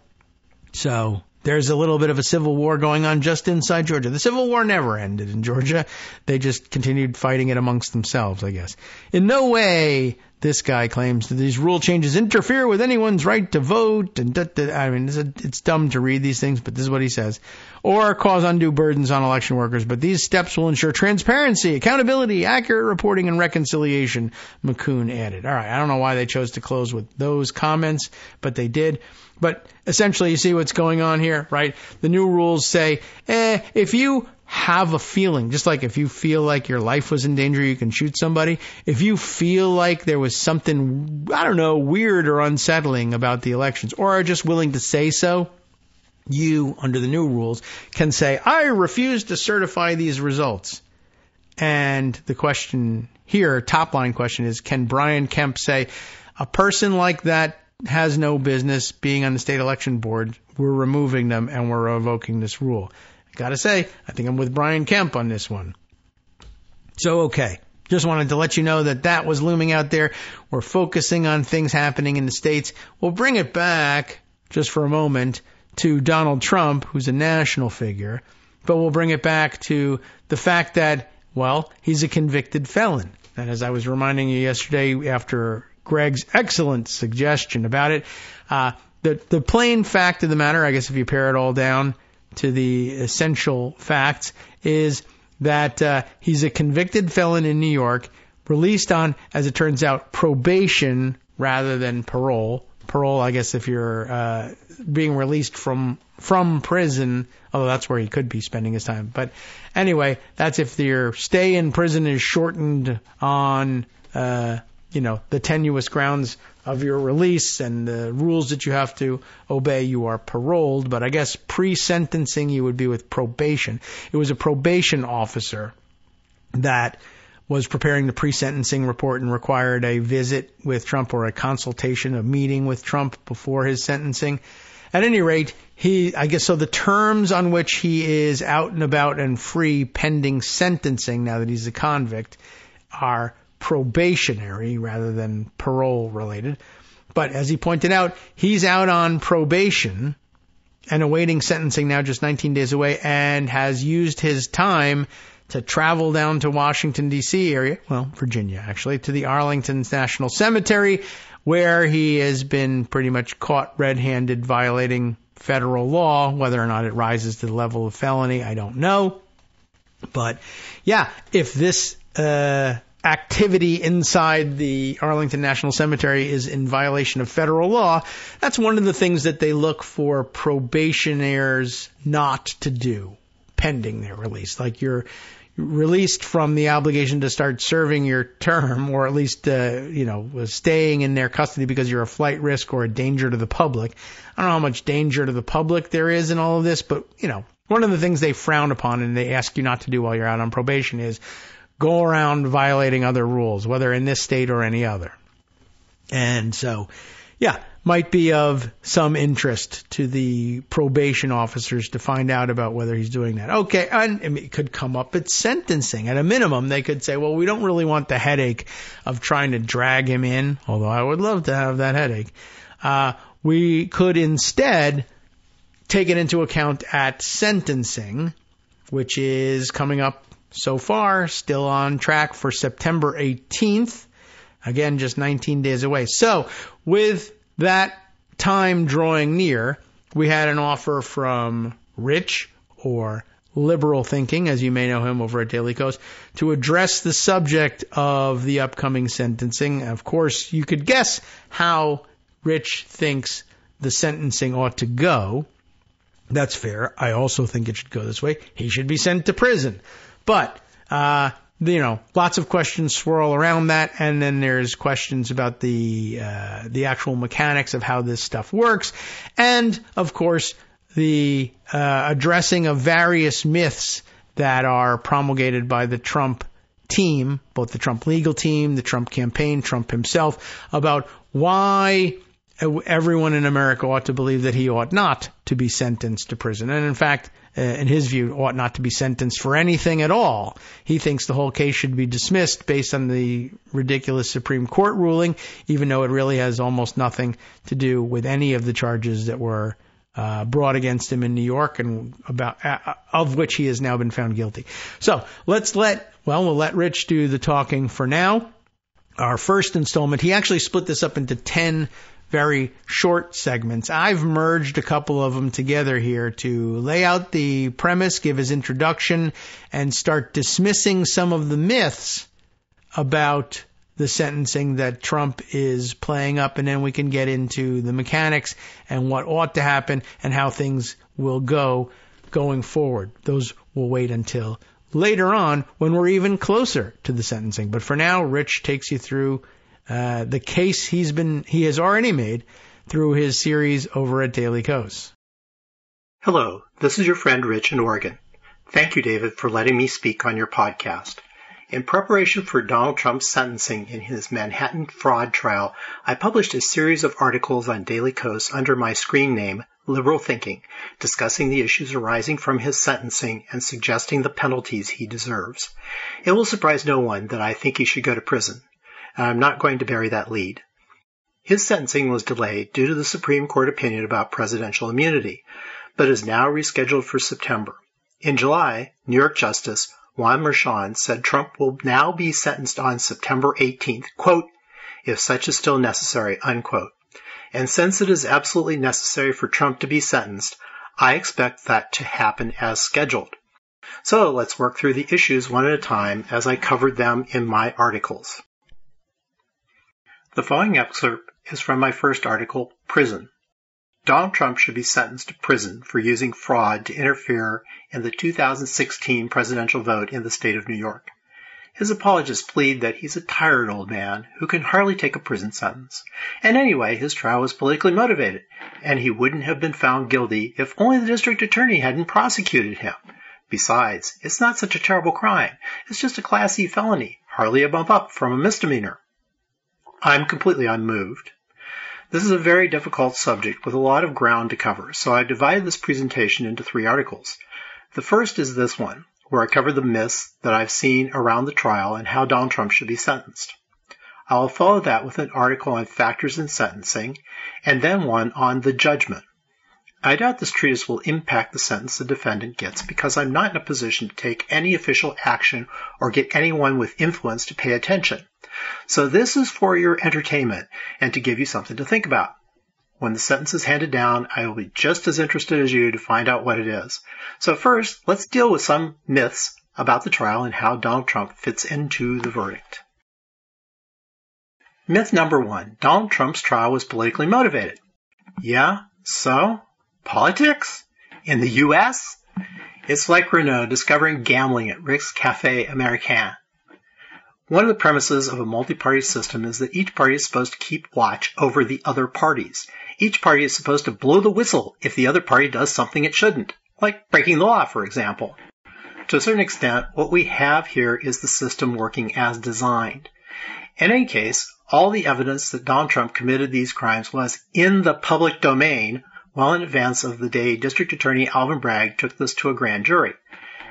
So there's a little bit of a civil war going on just inside Georgia. The Civil War never ended in Georgia. They just continued fighting it amongst themselves, I guess. In no way, this guy claims that these rule changes interfere with anyone's right to vote. And I mean, it's dumb to read these things, but this is what he says. Or cause undue burdens on election workers. But these steps will ensure transparency, accountability, accurate reporting, and reconciliation, McCoon added. All right, I don't know why they chose to close with those comments, but they did. But essentially, you see what's going on here, right? The new rules say, if you have a feeling, just like if you feel like your life was in danger, you can shoot somebody. If you feel like there was something, I don't know, weird or unsettling about the elections, or are just willing to say so, you, under the new rules, can say, I refuse to certify these results. And the question here, top line question is, can Brian Kemp say, a person like that has no business being on the state election board, we're removing them and we're revoking this rule? I gotta say, I think I'm with Brian Kemp on this one. So, okay. Just wanted to let you know that that was looming out there. We're focusing on things happening in the states. We'll bring it back, just for a moment, to Donald Trump, who's a national figure. But we'll bring it back to the fact that, well, he's a convicted felon. And as I was reminding you yesterday after Greg's excellent suggestion about it, the plain fact of the matter, I guess if you pare it all down to the essential facts, is that he's a convicted felon in New York, released on, as it turns out, probation rather than parole. Parole, I guess, if you're being released from prison, although that's where he could be spending his time. But anyway, that's if your stay in prison is shortened on, the tenuous grounds of your release and the rules that you have to obey, you are paroled. But I guess pre-sentencing you would be with probation. It was a probation officer that was preparing the pre-sentencing report and required a visit with Trump or a consultation, a meeting with Trump before his sentencing. At any rate, so the terms on which he is out and about and free pending sentencing, now that he's a convict, are probationary rather than parole related. But as he pointed out, he's out on probation and awaiting sentencing now just 19 days away, and has used his time to travel down to Washington, D.C. area, well, Virginia actually, to the Arlington National Cemetery, where he has been pretty much caught red-handed violating federal law. Whether or not it rises to the level of felony, I don't know. But yeah, if this activity inside the Arlington National Cemetery is in violation of federal law, that's one of the things that they look for probationers not to do pending their release. Like you're released from the obligation to start serving your term, or at least, staying in their custody because you're a flight risk or a danger to the public. I don't know how much danger to the public there is in all of this, but, one of the things they frown upon and they ask you not to do while you're out on probation is go around violating other rules, whether in this state or any other. And so, yeah, might be of some interest to the probation officers to find out about whether he's doing that. Okay, and it could come up at sentencing. At a minimum, they could say, well, we don't really want the headache of trying to drag him in, although I would love to have that headache. We could instead take it into account at sentencing, which is coming up so far, still on track for September 18th. Again, just 19 days away. So, with that time drawing near, we had an offer from Rich, or Liberal Thinking, as you may know him over at Daily Kos, to address the subject of the upcoming sentencing. Of course, you could guess how Rich thinks the sentencing ought to go. That's fair. I also think it should go this way. He should be sent to prison. But lots of questions swirl around that, and then there's questions about the actual mechanics of how this stuff works, and of course the addressing of various myths that are promulgated by the Trump team, both the Trump legal team, the Trump campaign, Trump himself, about why everyone in America ought to believe that he ought not to be sentenced to prison. And in fact, in his view, ought not to be sentenced for anything at all. He thinks the whole case should be dismissed based on the ridiculous Supreme Court ruling, even though it really has almost nothing to do with any of the charges that were brought against him in New York, and of which he has now been found guilty. So we'll let Rich do the talking for now. Our first installment, he actually split this up into 10 very short segments. I've merged a couple of them together here to lay out the premise, give his introduction, and start dismissing some of the myths about the sentencing that Trump is playing up, and then we can get into the mechanics and what ought to happen and how things will go going forward. Those will wait until later on when we're even closer to the sentencing. But for now, Rich takes you through the case he has already made through his series over at Daily Kos. Hello, this is your friend Rich in Oregon. Thank you, David, for letting me speak on your podcast. In preparation for Donald Trump's sentencing in his Manhattan fraud trial, I published a series of articles on Daily Kos under my screen name, Liberal Thinking, discussing the issues arising from his sentencing and suggesting the penalties he deserves. It will surprise no one that I think he should go to prison, and I'm not going to bury that lead. His sentencing was delayed due to the Supreme Court opinion about presidential immunity, but is now rescheduled for September. In July, New York Justice Juan Merchan said Trump will now be sentenced on September 18th, quote, if such is still necessary, unquote. And since it is absolutely necessary for Trump to be sentenced, I expect that to happen as scheduled. So let's work through the issues one at a time as I covered them in my articles. The following excerpt is from my first article, Prison. Donald Trump should be sentenced to prison for using fraud to interfere in the 2016 presidential vote in the state of New York. His apologists plead that he's a tired old man who can hardly take a prison sentence. And anyway, his trial was politically motivated, and he wouldn't have been found guilty if only the district attorney hadn't prosecuted him. Besides, it's not such a terrible crime. It's just a Class E felony, hardly a bump up from a misdemeanor. I'm completely unmoved. This is a very difficult subject with a lot of ground to cover, so I've divided this presentation into 3 articles. The first is this one, where I cover the myths that I've seen around the trial and how Donald Trump should be sentenced. I'll follow that with an article on factors in sentencing, and then one on the judgment. I doubt this treatise will impact the sentence the defendant gets because I'm not in a position to take any official action or get anyone with influence to pay attention. So this is for your entertainment and to give you something to think about. When the sentence is handed down, I will be just as interested as you to find out what it is. So first, let's deal with some myths about the trial and how Donald Trump fits into the verdict. Myth number 1, Donald Trump's trial was politically motivated. Yeah, so? Politics? In the U.S.? It's like Renault discovering gambling at Rick's Café Américain. One of the premises of a multi-party system is that each party is supposed to keep watch over the other parties. Each party is supposed to blow the whistle if the other party does something it shouldn't, like breaking the law, for example. To a certain extent, what we have here is the system working as designed. In any case, all the evidence that Donald Trump committed these crimes was in the public domain well in advance of the day District Attorney Alvin Bragg took this to a grand jury.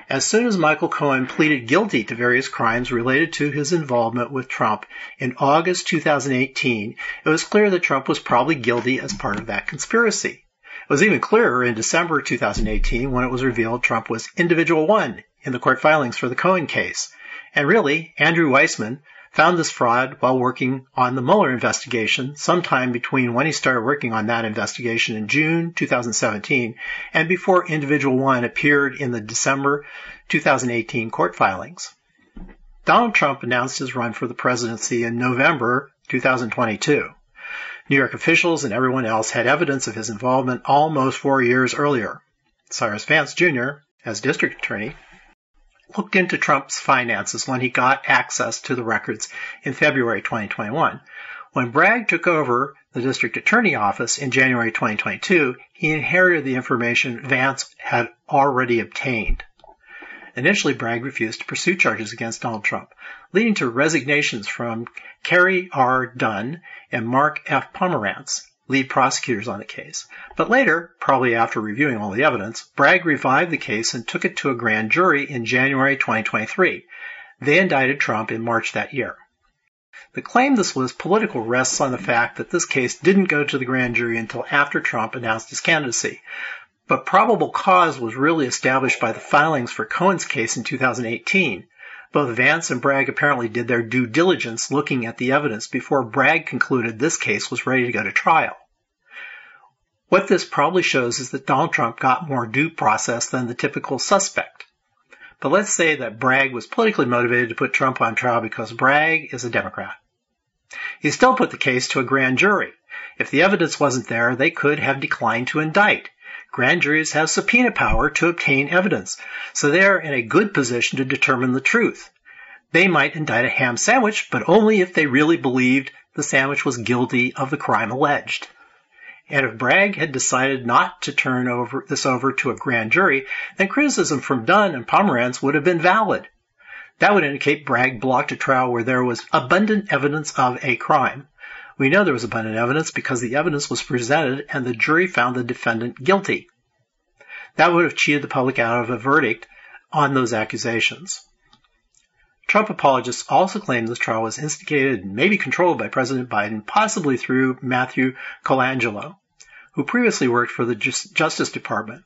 As soon as Michael Cohen pleaded guilty to various crimes related to his involvement with Trump in August 2018, it was clear that Trump was probably guilty as part of that conspiracy. It was even clearer in December 2018 when it was revealed Trump was individual 1 in the court filings for the Cohen case. And really, Andrew Weissman found this fraud while working on the Mueller investigation sometime between when he started working on that investigation in June 2017 and before individual 1 appeared in the December 2018 court filings. Donald Trump announced his run for the presidency in November 2022. New York officials and everyone else had evidence of his involvement almost 4 years earlier. Cyrus Vance Jr., as district attorney, looked into Trump's finances when he got access to the records in February 2021. When Bragg took over the district attorney office in January 2022, he inherited the information Vance had already obtained. Initially, Bragg refused to pursue charges against Donald Trump, leading to resignations from Kerry R. Dunn and Mark F. Pomerantz, lead prosecutors on the case. But later, probably after reviewing all the evidence, Bragg revived the case and took it to a grand jury in January 2023. They indicted Trump in March that year. The claim this was political rests on the fact that this case didn't go to the grand jury until after Trump announced his candidacy. But probable cause was really established by the filings for Cohen's case in 2018. Both Vance and Bragg apparently did their due diligence looking at the evidence before Bragg concluded this case was ready to go to trial. What this probably shows is that Donald Trump got more due process than the typical suspect. But let's say that Bragg was politically motivated to put Trump on trial because Bragg is a Democrat. He still put the case to a grand jury. If the evidence wasn't there, they could have declined to indict. Grand juries have subpoena power to obtain evidence, so they are in a good position to determine the truth. They might indict a ham sandwich, but only if they really believed the sandwich was guilty of the crime alleged. And if Bragg had decided not to turn this over to a grand jury, then criticism from Dunn and Pomerantz would have been valid. That would indicate Bragg blocked a trial where there was abundant evidence of a crime. We know there was abundant evidence because the evidence was presented and the jury found the defendant guilty. That would have cheated the public out of a verdict on those accusations. Trump apologists also claim this trial was instigated and maybe controlled by President Biden, possibly through Matthew Colangelo, who previously worked for the Justice Department.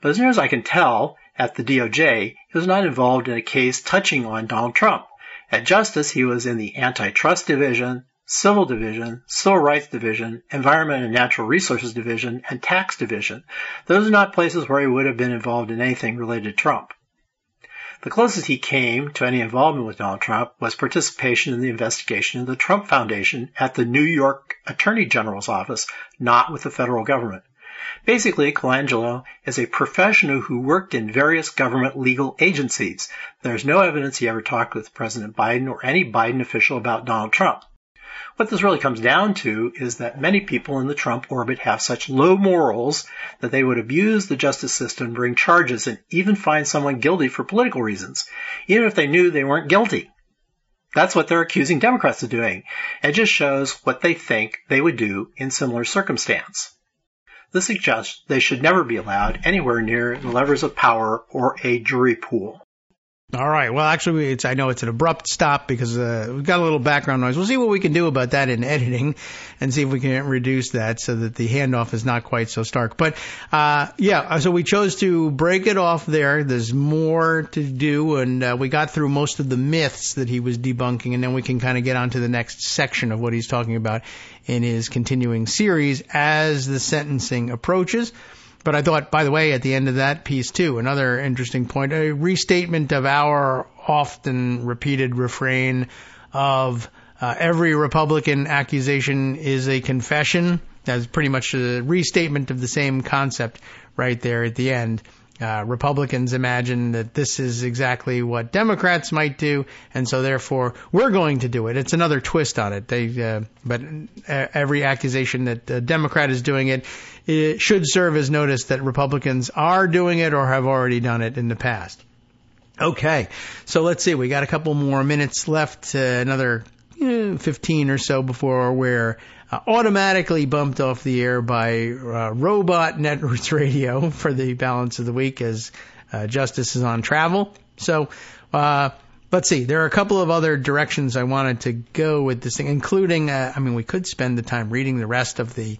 But as near as I can tell, at the DOJ, he was not involved in a case touching on Donald Trump. At Justice, he was in the Antitrust Division, Civil Division, Civil Rights Division, Environment and Natural Resources Division, and Tax Division. Those are not places where he would have been involved in anything related to Trump. The closest he came to any involvement with Donald Trump was participation in the investigation of the Trump Foundation at the New York Attorney General's office, not with the federal government. Basically, Colangelo is a professional who worked in various government legal agencies. There's no evidence he ever talked with President Biden or any Biden official about Donald Trump. What this really comes down to is that many people in the Trump orbit have such low morals that they would abuse the justice system, bring charges, and even find someone guilty for political reasons, even if they knew they weren't guilty. That's what they're accusing Democrats of doing. It just shows what they think they would do in similar circumstance. This suggests they should never be allowed anywhere near the levers of power or a jury pool. All right. Well, actually, I know it's an abrupt stop because we've got a little background noise. We'll see what we can do about that in editing and see if we can reduce that so that the handoff is not quite so stark. But, so we chose to break it off there. There's more to do, and we got through most of the myths that he was debunking, and then we can kind of get on to the next section of what he's talking about in his continuing series as the sentencing approaches. But I thought, by the way, at the end of that piece, too, another interesting point, a restatement of our often repeated refrain of every Republican accusation is a confession. That's pretty much a restatement of the same concept right there at the end. Republicans imagine that this is exactly what Democrats might do, and so therefore we're going to do it. It's another twist on it. But every accusation that a Democrat is doing it should serve as notice that Republicans are doing it or have already done it in the past. Okay, so let's see. We got a couple more minutes left, another 15 or so before we're automatically bumped off the air by Robot Networks Radio for the balance of the week as Justice is on travel. So let's see. There are a couple of other directions I wanted to go with this thing, including, we could spend the time reading the rest of the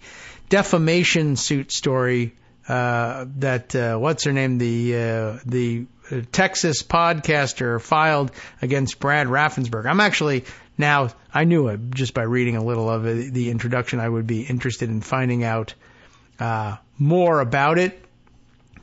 defamation suit story that, what's her name, the Texas podcaster filed against Brad Raffensperger. I'm actually now, I knew it just by reading a little of it, the introduction. I would be interested in finding out more about it.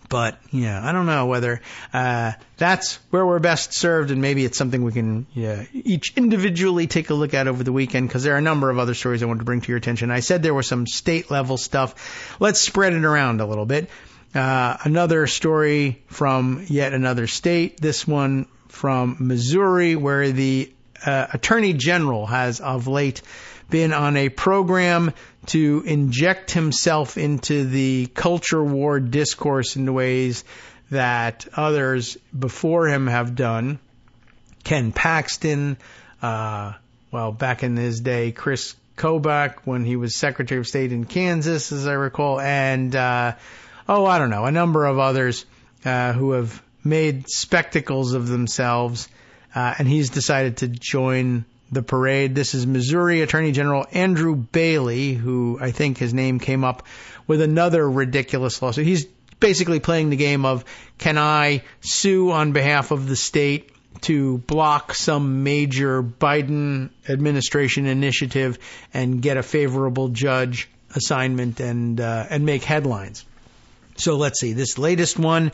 But, I don't know whether that's where we're best served, and maybe it's something we can each individually take a look at over the weekend, because there are a number of other stories I wanted to bring to your attention. I said there was some state-level stuff. Let's spread it around a little bit. Another story from yet another state, this one from Missouri, where the Attorney General has of late been on a program to inject himself into the culture war discourse in ways that others before him have done. Ken Paxton, back in his day, Chris Kobach when he was Secretary of State in Kansas, as I recall, and a number of others who have made spectacles of themselves, and he's decided to join the parade. This is Missouri Attorney General Andrew Bailey, who I think his name came up with another ridiculous lawsuit. He's basically playing the game of, can I sue on behalf of the state to block some major Biden administration initiative and get a favorable judge assignment and make headlines. So let's see. This latest one,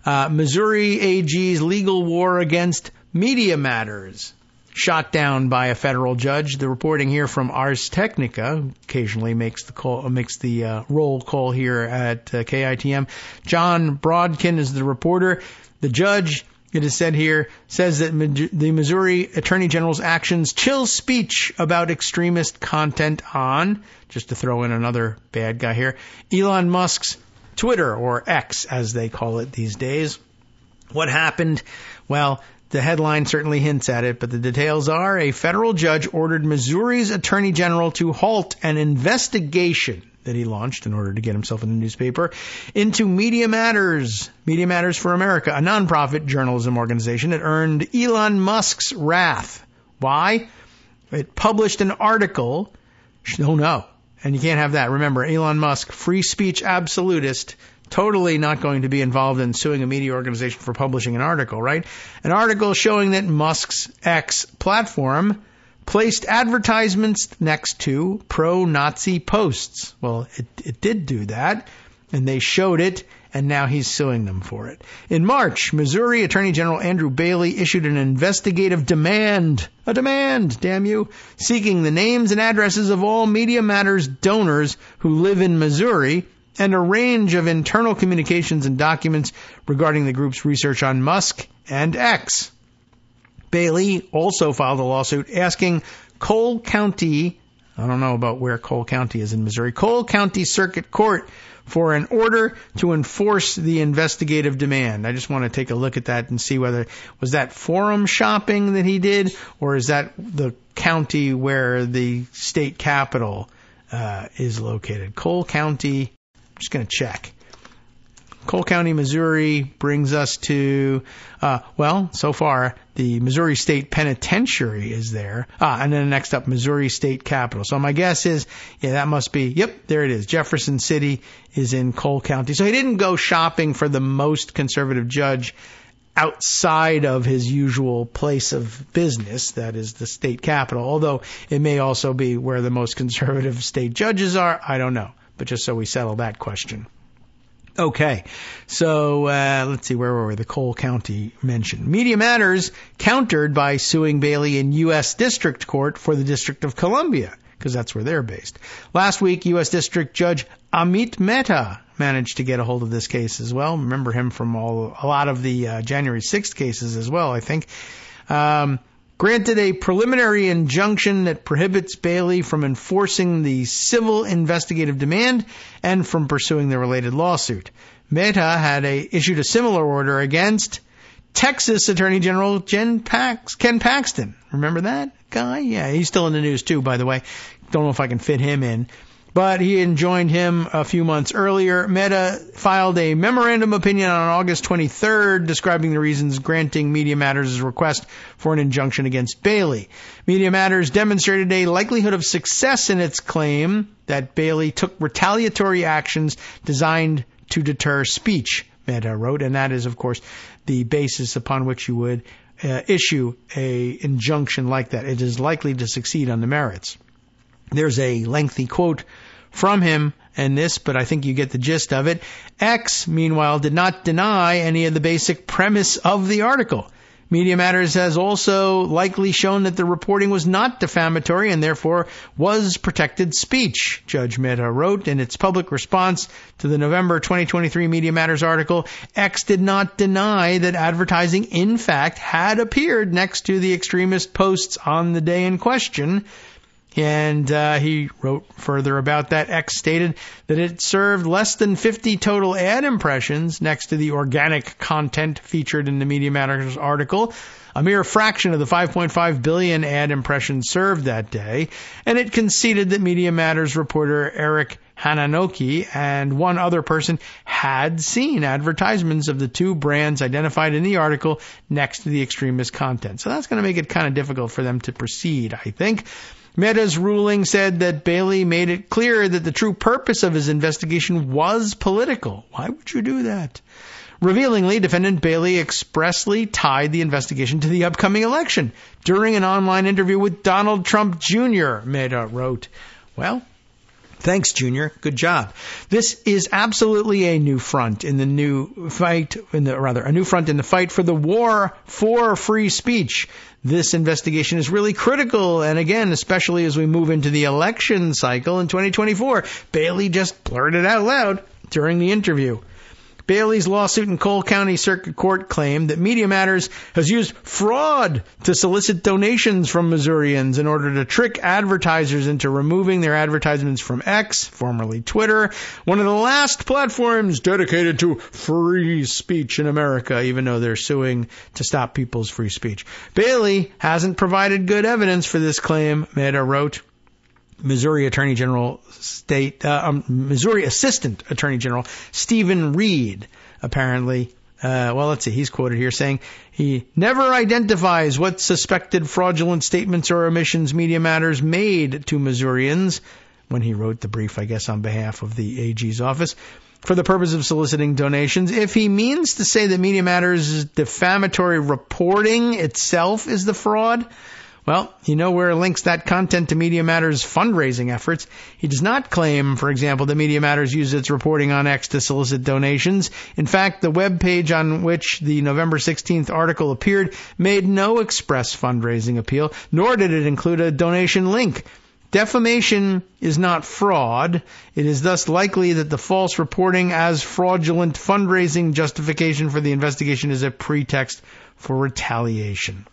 Missouri AG's legal war against Media Matters, shot down by a federal judge. The reporting here from Ars Technica, occasionally makes the roll call here at KITM. John Brodkin is the reporter. The judge, it is said here, says that the Missouri Attorney General's actions chill speech about extremist content on, just to throw in another bad guy here, Elon Musk's Twitter, or X as they call it these days. What happened? Well, the headline certainly hints at it, but the details are a federal judge ordered Missouri's Attorney General to halt an investigation that he launched in order to get himself in the newspaper into Media Matters for America, a nonprofit journalism organization that earned Elon Musk's wrath. Why? It published an article. Oh, no. And you can't have that. Remember, Elon Musk, free speech absolutist, totally not going to be involved in suing a media organization for publishing an article, right? An article showing that Musk's X platform placed advertisements next to pro-Nazi posts. Well, it did do that, and they showed it, and now he's suing them for it. In March, Missouri Attorney General Andrew Bailey issued an investigative demand, damn you, seeking the names and addresses of all Media Matters donors who live in Missouri and a range of internal communications and documents regarding the group's research on Musk and X. Bailey also filed a lawsuit asking Cole County, I don't know about where Cole County is in Missouri, Cole County Circuit Court for an order to enforce the investigative demand. I just want to take a look at that and see whether, was that forum shopping that he did, or is that the county where the state capital is located? Cole County, I'm just going to check. Cole County, Missouri brings us to, so far, the Missouri State Penitentiary is there. And then next up, Missouri State Capitol. So my guess is, that must be, there it is. Jefferson City is in Cole County. So he didn't go shopping for the most conservative judge outside of his usual place of business, that is the state capitol, although it may also be where the most conservative state judges are. I don't know. But just so we settle that question. Okay, so let's see, where were we? The Cole County mention. Media Matters countered by suing Bailey in U.S. District Court for the District of Columbia, because that's where they're based. Last week, U.S. District Judge Amit Mehta managed to get a hold of this case as well. Remember him from a lot of the January 6th cases as well, I think. Granted a preliminary injunction that prohibits Bailey from enforcing the civil investigative demand and from pursuing the related lawsuit. Mehta had issued a similar order against Texas Attorney General Ken Paxton. Remember that guy? Yeah, he's still in the news too, by the way. Don't know if I can fit him in. But he enjoined him a few months earlier. Mehta filed a memorandum opinion on August 23rd describing the reasons granting Media Matters' request for an injunction against Bailey. Media Matters demonstrated a likelihood of success in its claim that Bailey took retaliatory actions designed to deter speech, Mehta wrote, and that is, of course, the basis upon which you would issue an injunction like that. It is likely to succeed on the merits. There's a lengthy quote from him in this, but I think you get the gist of it. X, meanwhile, did not deny any of the basic premise of the article. Media Matters has also likely shown that the reporting was not defamatory and therefore was protected speech, Judge Mehta wrote in its public response to the November 2023 Media Matters article. X did not deny that advertising, in fact, had appeared next to the extremist posts on the day in question. And he wrote further about that. X stated that it served less than 50 total ad impressions next to the organic content featured in the Media Matters article, a mere fraction of the 5.5 billion ad impressions served that day. And it conceded that Media Matters reporter Eric Hananoki and one other person had seen advertisements of the two brands identified in the article next to the extremist content. So that's going to make it kind of difficult for them to proceed, I think. Mehta's ruling said that Bailey made it clear that the true purpose of his investigation was political. Why would you do that? Revealingly, defendant Bailey expressly tied the investigation to the upcoming election during an online interview with Donald Trump Jr., Mehta wrote. Well, thanks, Junior. Good job. This is absolutely a new front in the fight for the war for free speech. This investigation is really critical, and again, especially as we move into the election cycle in 2024. Bailey just blurted out loud during the interview. Bailey's lawsuit in Cole County Circuit Court claimed that Media Matters has used fraud to solicit donations from Missourians in order to trick advertisers into removing their advertisements from X, formerly Twitter, one of the last platforms dedicated to free speech in America, even though they're suing to stop people's free speech. Bailey hasn't provided good evidence for this claim, Mehta wrote. Missouri Assistant Attorney General Stephen Reed, apparently, he's quoted here saying he never identifies what suspected fraudulent statements or omissions Media Matters made to Missourians when he wrote the brief, I guess, on behalf of the AG's office for the purpose of soliciting donations. If he means to say that Media Matters' defamatory reporting itself is the fraud, well, you know where it links that content to Media Matters' fundraising efforts. He does not claim, for example, that Media Matters used its reporting on X to solicit donations. In fact, the web page on which the November 16th article appeared made no express fundraising appeal, nor did it include a donation link. Defamation is not fraud. It is thus likely that the false reporting as fraudulent fundraising justification for the investigation is a pretext for retaliation.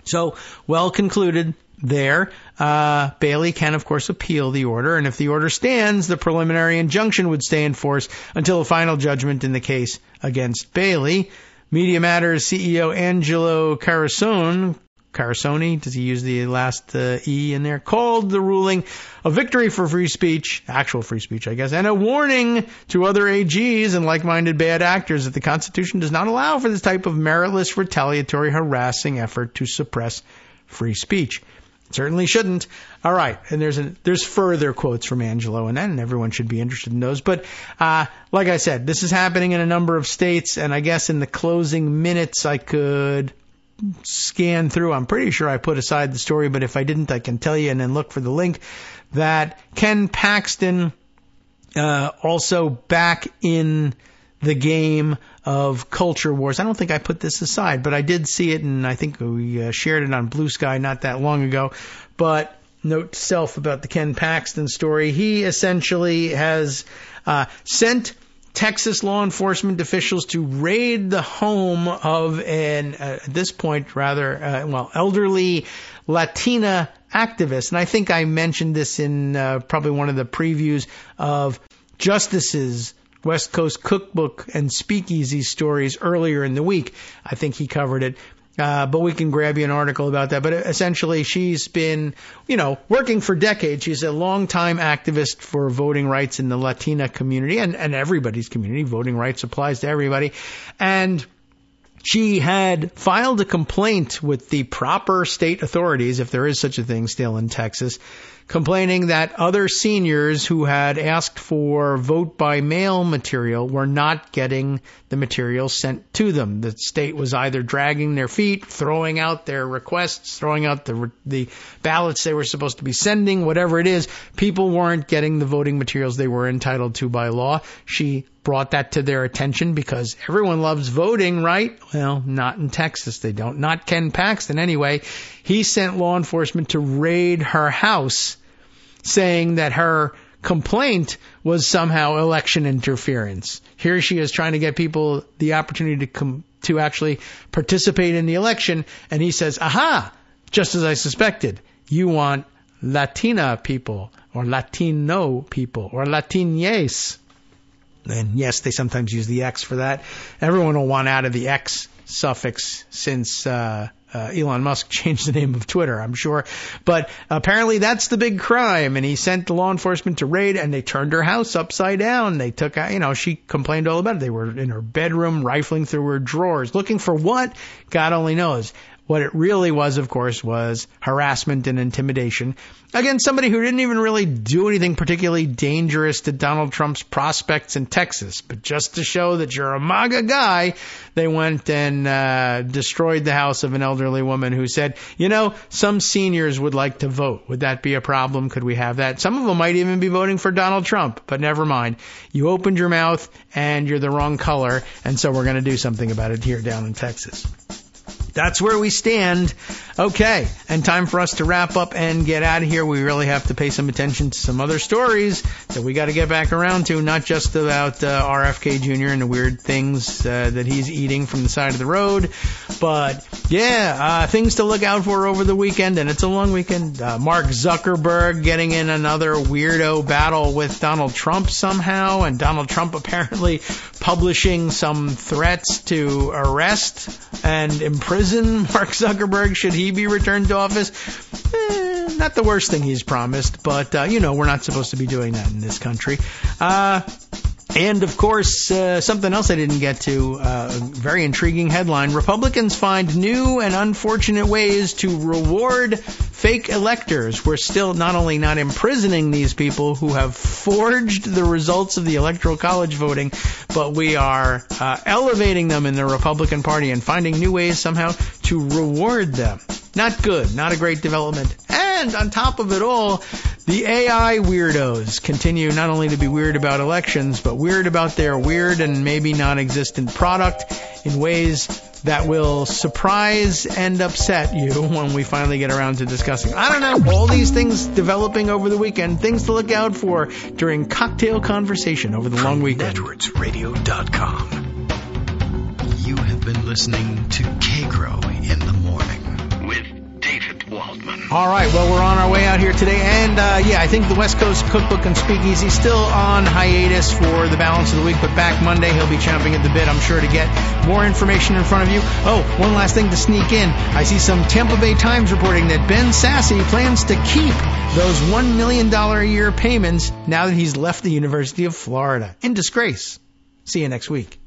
So, well concluded there. Bailey can, of course, appeal the order, and if the order stands, the preliminary injunction would stay in force until a final judgment in the case against Bailey. Media Matters CEO Angelo Carusone, does he use the last E in there, called the ruling a victory for free speech, actual free speech, I guess, and a warning to other AGs and like-minded bad actors that the Constitution does not allow for this type of meritless, retaliatory, harassing effort to suppress free speech. It certainly shouldn't. All right, and there's further quotes from Angelo in that, and everyone should be interested in those. But like I said, this is happening in a number of states, and I guess in the closing minutes I could scan through. I'm pretty sure I put aside the story, but if I didn't, I can tell you and then look for the link. That Ken Paxton also back in the game of culture wars. I don't think I put this aside, but I did see it, and I think we shared it on Blue Sky not that long ago. But note to self about the Ken Paxton story. He essentially has sent Texas law enforcement officials to raid the home of at this point, elderly Latina activist. And I think I mentioned this in probably one of the previews of Justice's West Coast Cookbook and Speakeasy stories earlier in the week. I think he covered it. But we can grab you an article about that. But essentially, she's been, working for decades. She's a longtime activist for voting rights in the Latina community and everybody's community. Voting rights applies to everybody. And she had filed a complaint with the proper state authorities, if there is such a thing still in Texas, complaining that other seniors who had asked for vote-by-mail material were not getting the material sent to them. The state was either dragging their feet, throwing out their requests, throwing out the ballots they were supposed to be sending, whatever it is. People weren't getting the voting materials they were entitled to by law. She brought that to their attention because everyone loves voting, right? Well, not in Texas, they don't. Not Ken Paxton, anyway. He sent law enforcement to raid her house, saying that her complaint was somehow election interference. Here she is trying to get people the opportunity to actually participate in the election, and he says, aha, just as I suspected, you want Latina people, or Latino people, or Latines. And yes, they sometimes use the X for that. Everyone will want out of the X suffix since Elon Musk changed the name of Twitter, I'm sure. But apparently that's the big crime. And he sent the law enforcement to raid, and they turned her house upside down. They took, she complained all about it. They were in her bedroom, rifling through her drawers, looking for what? God only knows. What it really was, of course, was harassment and intimidation against somebody who didn't even really do anything particularly dangerous to Donald Trump's prospects in Texas. But just to show that you're a MAGA guy, they went and destroyed the house of an elderly woman who said, some seniors would like to vote. Would that be a problem? Could we have that? Some of them might even be voting for Donald Trump, but never mind. You opened your mouth and you're the wrong color, and so we're going to do something about it here down in Texas. That's where we stand. Okay, and time for us to wrap up and get out of here. We really have to pay some attention to some other stories that we got to get back around to, not just about RFK Jr. and the weird things that he's eating from the side of the road, but things to look out for over the weekend, and it's a long weekend. Mark Zuckerberg getting in another weirdo battle with Donald Trump somehow, and Donald Trump apparently publishing some threats to arrest and imprison Mark Zuckerberg should he be returned to office. Not the worst thing he's promised, but, we're not supposed to be doing that in this country. And, of course, something else I didn't get to, a very intriguing headline. Republicans find new and unfortunate ways to reward fake electors. We're still not only not imprisoning these people who have forged the results of the Electoral College voting, but we are elevating them in the Republican Party and finding new ways somehow to reward them. Not good. Not a great development. And on top of it all, the AI weirdos continue not only to be weird about elections, but weird about their weird and maybe non-existent product in ways that will surprise and upset you when we finally get around to discussing. I don't know, all these things developing over the weekend, things to look out for during cocktail conversation over the long weekend. NetworksRadio.com. You have been listening to Kagro in the Morning with David Waldman. All right, well, we're on our way out here today, and I think the West Coast Cookbook and Speakeasy still on hiatus for the balance of the week, but back Monday he'll be chomping at the bit, I'm sure, to get more information in front of you. Oh, one last thing to sneak in. I see some Tampa Bay Times reporting that Ben Sasse plans to keep those $1 million a year payments now that he's left the University of Florida. In disgrace. See you next week.